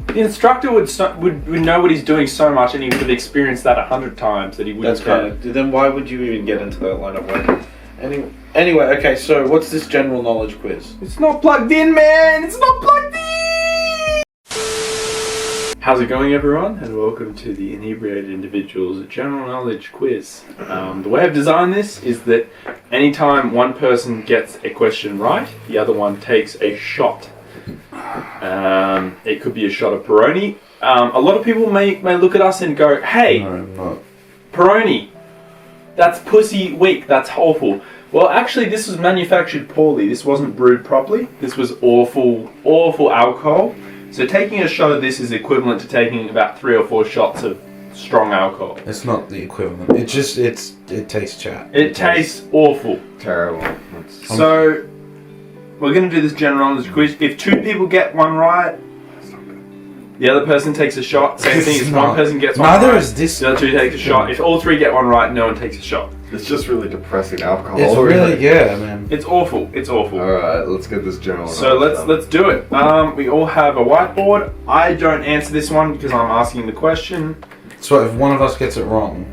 [SPEAKER 2] The instructor would know what he's doing so much, and he would have experienced that 100 times that he wouldn't
[SPEAKER 1] That's
[SPEAKER 2] care.
[SPEAKER 1] kind of... Then why would you even get into that line of work? Anyway, okay, so what's this general knowledge quiz?
[SPEAKER 2] It's not plugged in, man! It's not plugged in! How's it going, everyone? And welcome to the Inebriated Individuals General Knowledge Quiz. The way I've designed this is that anytime one person gets a question right, the other one takes a shot. It could be a shot of Peroni. A lot of people may look at us and go, hey, Peroni, that's pussy weak, that's awful. Well, actually, this was manufactured poorly. This wasn't brewed properly. This was awful alcohol. So taking a shot of this is equivalent to taking about 3 or 4 shots of strong alcohol.
[SPEAKER 1] It's not the equivalent. It tastes chat.
[SPEAKER 2] It tastes awful.
[SPEAKER 4] Terrible.
[SPEAKER 2] So we're going to do this general knowledge quiz. If 2 people get one right, the other person takes a shot. Same thing. If one person gets one
[SPEAKER 1] Neither
[SPEAKER 2] right,
[SPEAKER 1] is this.
[SPEAKER 2] the other 2 take a shot. If all 3 get one right, no one takes a shot.
[SPEAKER 4] It's just really depressing alcohol.
[SPEAKER 1] It's really, yeah, man.
[SPEAKER 2] It's awful. It's awful.
[SPEAKER 4] Alright, let's get this general.
[SPEAKER 2] So let's do it. We all have a whiteboard. I don't answer this one because I'm asking the question.
[SPEAKER 1] So if one of us gets it wrong,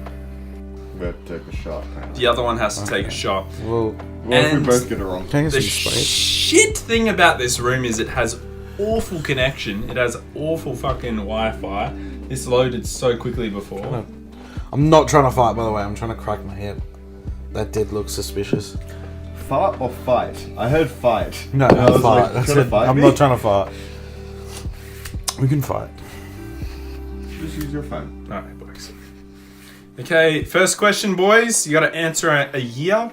[SPEAKER 4] we have to take a shot.
[SPEAKER 2] The other one has to take a shot.
[SPEAKER 1] well,
[SPEAKER 4] What if we both get it wrong?
[SPEAKER 1] can I
[SPEAKER 2] The
[SPEAKER 1] get some space?
[SPEAKER 2] shit thing about this room is it has awful connection. It has awful fucking Wi-Fi. This loaded so quickly before.
[SPEAKER 1] I'm not trying to fight, by the way. I'm trying to crack my head. That did look suspicious.
[SPEAKER 4] Fart or fight? I heard fight.
[SPEAKER 1] No,
[SPEAKER 4] And I was
[SPEAKER 1] fight.
[SPEAKER 4] like,
[SPEAKER 1] That's
[SPEAKER 4] trying to
[SPEAKER 1] it.
[SPEAKER 4] fight
[SPEAKER 1] I'm
[SPEAKER 4] me?
[SPEAKER 1] not trying to fight. We can fight.
[SPEAKER 4] Just use your phone.
[SPEAKER 2] Alright, boys. Okay, first question, boys. You gotta answer a year.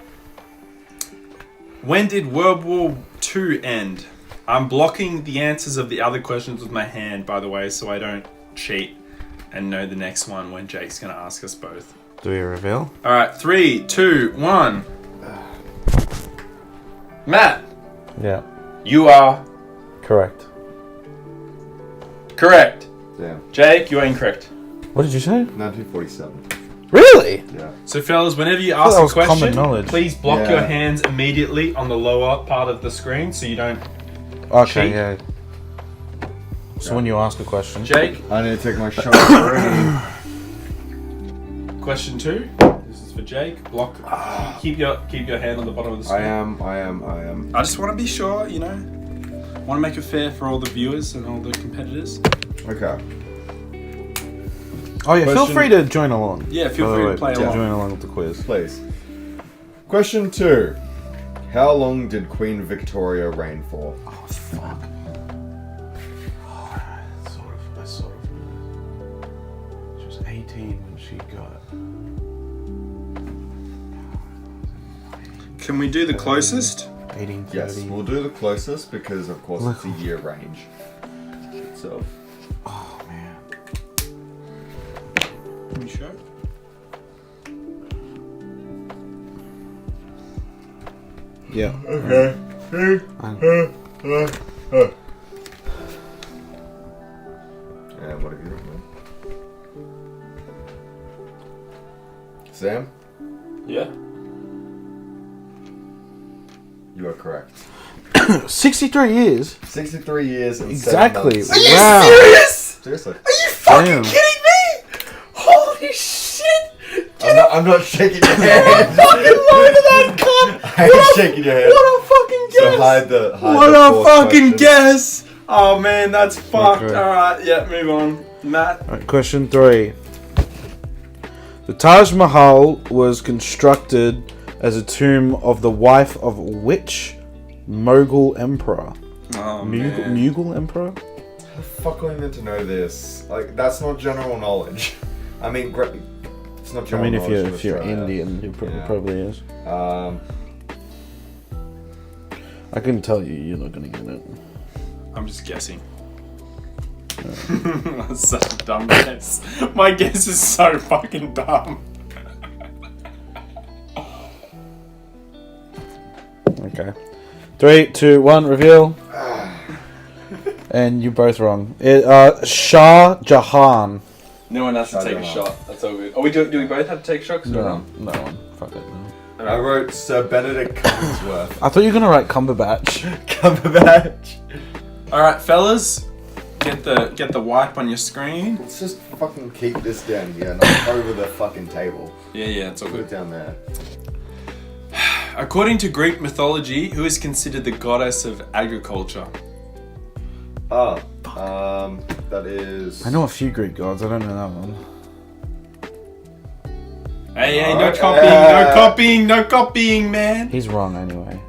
[SPEAKER 2] When did World War II end? I'm blocking the answers of the other questions with my hand, by the way, so I don't cheat and know the next one when Jake's gonna ask us both.
[SPEAKER 1] Do we reveal?
[SPEAKER 2] Alright, 3, 2, 1. Matt,
[SPEAKER 1] Yeah.
[SPEAKER 2] you are
[SPEAKER 1] Correct.
[SPEAKER 2] correct.
[SPEAKER 4] Damn.
[SPEAKER 2] Jake, you are incorrect.
[SPEAKER 1] What did you say?
[SPEAKER 4] 1947.
[SPEAKER 1] Really?
[SPEAKER 4] Yeah.
[SPEAKER 2] So, fellas, whenever you
[SPEAKER 1] thought
[SPEAKER 2] ask
[SPEAKER 1] that
[SPEAKER 2] a
[SPEAKER 1] was common
[SPEAKER 2] question,
[SPEAKER 1] knowledge.
[SPEAKER 2] please block
[SPEAKER 4] Yeah.
[SPEAKER 2] your hands immediately on the lower part of the screen so you don't.
[SPEAKER 1] Okay,
[SPEAKER 2] Cheat.
[SPEAKER 1] yeah. So when you ask a question,
[SPEAKER 2] Jake,
[SPEAKER 4] I need to take my shot already.
[SPEAKER 2] question 2. This is for Jake. Block. Keep your hand on the bottom of the screen.
[SPEAKER 4] I am.
[SPEAKER 2] I just want to be sure, you know. Want to make it fair for all the viewers and all the competitors.
[SPEAKER 4] Okay.
[SPEAKER 1] oh yeah, feel
[SPEAKER 4] Question-
[SPEAKER 1] free to join along.
[SPEAKER 2] Yeah, feel
[SPEAKER 1] By the
[SPEAKER 2] free
[SPEAKER 1] way,
[SPEAKER 2] to play
[SPEAKER 1] yeah,
[SPEAKER 2] along.
[SPEAKER 1] Join along with the quiz.
[SPEAKER 4] Please. Question 2. How long did Queen Victoria reign for?
[SPEAKER 1] Oh fuck. I sort of. She was 18 when she got.
[SPEAKER 2] Can we do the closest?
[SPEAKER 1] 1830.
[SPEAKER 4] Yes, we'll do the closest because, of course, it's a year range. So,
[SPEAKER 1] Oh man.
[SPEAKER 2] You sure?
[SPEAKER 1] Yeah.
[SPEAKER 4] okay. And what have you written? Sam,
[SPEAKER 2] Yeah.
[SPEAKER 4] you are correct.
[SPEAKER 1] 63 years.
[SPEAKER 4] 63 years and
[SPEAKER 1] Exactly.
[SPEAKER 4] 7 months.
[SPEAKER 1] Wow.
[SPEAKER 4] Seriously.
[SPEAKER 1] Damn.
[SPEAKER 2] me? Holy shit!
[SPEAKER 4] I'm not shaking your hand.
[SPEAKER 2] Look at that cunt!
[SPEAKER 4] I ain't shaking your hand.
[SPEAKER 2] What a fucking guess!
[SPEAKER 4] So hide the
[SPEAKER 2] What
[SPEAKER 4] the
[SPEAKER 2] a
[SPEAKER 4] fourth
[SPEAKER 2] fucking
[SPEAKER 4] question.
[SPEAKER 2] guess! Oh man, that's fucked.
[SPEAKER 1] Okay.
[SPEAKER 2] Alright, yeah, move on. Matt.
[SPEAKER 1] Alright, question 3. The Taj Mahal was constructed as a tomb of the wife of which Mughal emperor?
[SPEAKER 2] Oh
[SPEAKER 1] Mughal emperor?
[SPEAKER 4] How the fuck are we meant to know this? Like, that's not general knowledge. I mean, it's not
[SPEAKER 1] I
[SPEAKER 4] general
[SPEAKER 1] mean,
[SPEAKER 4] knowledge.
[SPEAKER 1] if you're
[SPEAKER 4] in Australia.
[SPEAKER 1] Indian, it
[SPEAKER 4] Yeah.
[SPEAKER 1] probably is. I can tell you're not gonna get it.
[SPEAKER 2] I'm just guessing. That's such a dumb guess. My guess is so fucking dumb.
[SPEAKER 1] Okay. 3, 2, 1, reveal. And you're both wrong. Shah Jahan.
[SPEAKER 2] No one has to take a shot. That's all good. Do we both have to take a shot? 'Cause we're wrong?
[SPEAKER 1] No one. Fuck it. No.
[SPEAKER 4] I wrote Sir Benedict Cumbersworth.
[SPEAKER 1] I thought you were gonna write Cumberbatch.
[SPEAKER 4] Cumberbatch.
[SPEAKER 2] Alright, fellas. Get the wipe on your screen.
[SPEAKER 4] Let's just fucking keep this down here, not over the fucking table.
[SPEAKER 2] Yeah, it's all
[SPEAKER 4] Put it
[SPEAKER 2] good.
[SPEAKER 4] down there.
[SPEAKER 2] According to Greek mythology, who is considered the goddess of agriculture?
[SPEAKER 4] That is.
[SPEAKER 1] I know a few Greek gods. I don't know that one.
[SPEAKER 2] Hey, no copying, no copying, man.
[SPEAKER 1] He's wrong anyway.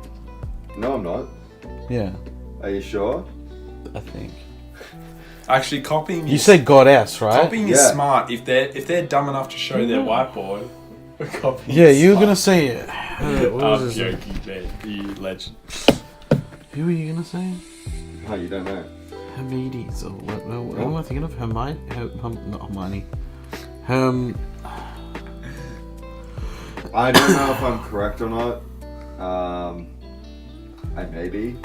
[SPEAKER 4] No, I'm not.
[SPEAKER 1] Yeah,
[SPEAKER 4] Are you sure?
[SPEAKER 1] I think.
[SPEAKER 2] Actually, copying.
[SPEAKER 1] You said goddess, right?
[SPEAKER 2] Copying is
[SPEAKER 4] Yeah.
[SPEAKER 2] smart if they're dumb enough to show their whiteboard. Copying
[SPEAKER 1] Yeah,
[SPEAKER 2] is
[SPEAKER 1] you were
[SPEAKER 2] smart.
[SPEAKER 1] gonna say it. What
[SPEAKER 2] I'm
[SPEAKER 1] was his-
[SPEAKER 2] joking, man. You legend.
[SPEAKER 1] Who were you gonna say?
[SPEAKER 4] Oh, you don't know.
[SPEAKER 1] Hermides or what am I thinking of? Hermione? Not Hermione.
[SPEAKER 4] I don't know if I'm correct or not. I may be.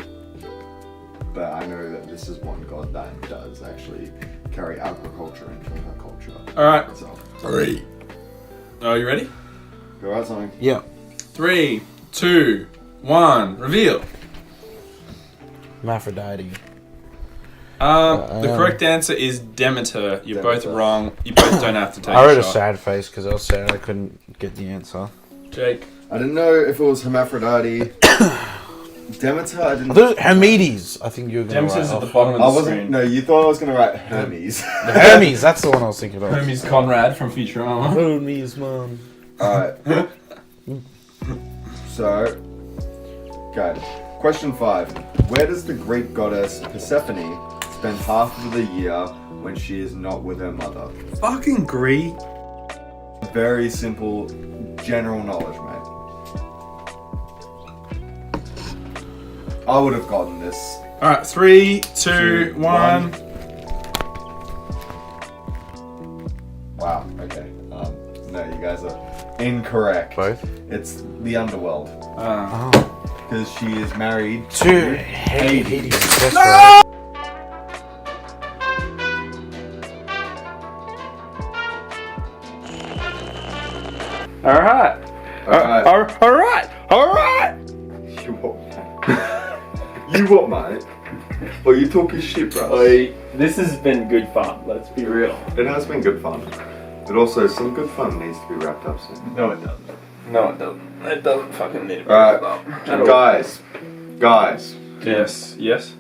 [SPEAKER 4] But I know that this is one god that does actually carry agriculture into her culture.
[SPEAKER 2] Alright.
[SPEAKER 4] itself.
[SPEAKER 2] 3. Are you ready?
[SPEAKER 4] Go out something.
[SPEAKER 1] Yeah.
[SPEAKER 2] 3, 2, 1. Reveal.
[SPEAKER 1] Hermaphrodite.
[SPEAKER 2] The correct answer is Demeter. You're both
[SPEAKER 4] Demeter.
[SPEAKER 2] wrong. You both don't have to take
[SPEAKER 1] I wrote
[SPEAKER 2] a
[SPEAKER 1] a
[SPEAKER 2] shot.
[SPEAKER 1] sad face because I was sad I couldn't get the answer.
[SPEAKER 2] Jake.
[SPEAKER 4] I didn't know if it was Hermaphrodite. Demeter, I didn't.
[SPEAKER 1] I thought it was Hermides. I think you were gonna
[SPEAKER 2] Demeter's
[SPEAKER 1] write
[SPEAKER 2] at the
[SPEAKER 1] off.
[SPEAKER 2] bottom of the
[SPEAKER 4] I wasn't.
[SPEAKER 2] screen.
[SPEAKER 4] No, you thought I was gonna write Hermes.
[SPEAKER 1] Hermes, that's the one I was thinking of.
[SPEAKER 2] Hermes Conrad from Futurama.
[SPEAKER 1] Hermes, man.
[SPEAKER 4] Alright. So, okay. Question 5. Where does the Greek goddess Persephone spend half of the year when she is not with her mother?
[SPEAKER 2] Fucking Greek.
[SPEAKER 4] Very simple, general knowledge, mate. I would have gotten this.
[SPEAKER 2] Alright, 3, 2, 1.
[SPEAKER 4] Wow, okay. No, you guys are incorrect.
[SPEAKER 1] Both?
[SPEAKER 4] It's the underworld.
[SPEAKER 1] Oh.
[SPEAKER 4] Because she is married
[SPEAKER 1] To Hades. That's
[SPEAKER 2] No!
[SPEAKER 1] right.
[SPEAKER 2] Alright.
[SPEAKER 4] Alright.
[SPEAKER 2] Alright.
[SPEAKER 4] You what? You what, mate? Well, you talking shit, bro.
[SPEAKER 2] This has been good fun, let's be real.
[SPEAKER 4] It has been good fun. But also, some good fun needs to be wrapped up soon.
[SPEAKER 2] No, it doesn't. No, it doesn't. It doesn't fucking need to be
[SPEAKER 4] Alright,
[SPEAKER 2] wrapped up.
[SPEAKER 4] guys.
[SPEAKER 2] Yes.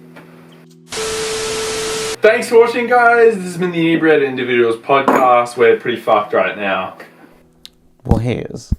[SPEAKER 2] Thanks for watching, guys. This has been the Inebriated Individuals podcast. We're pretty fucked right now.
[SPEAKER 1] Well, here's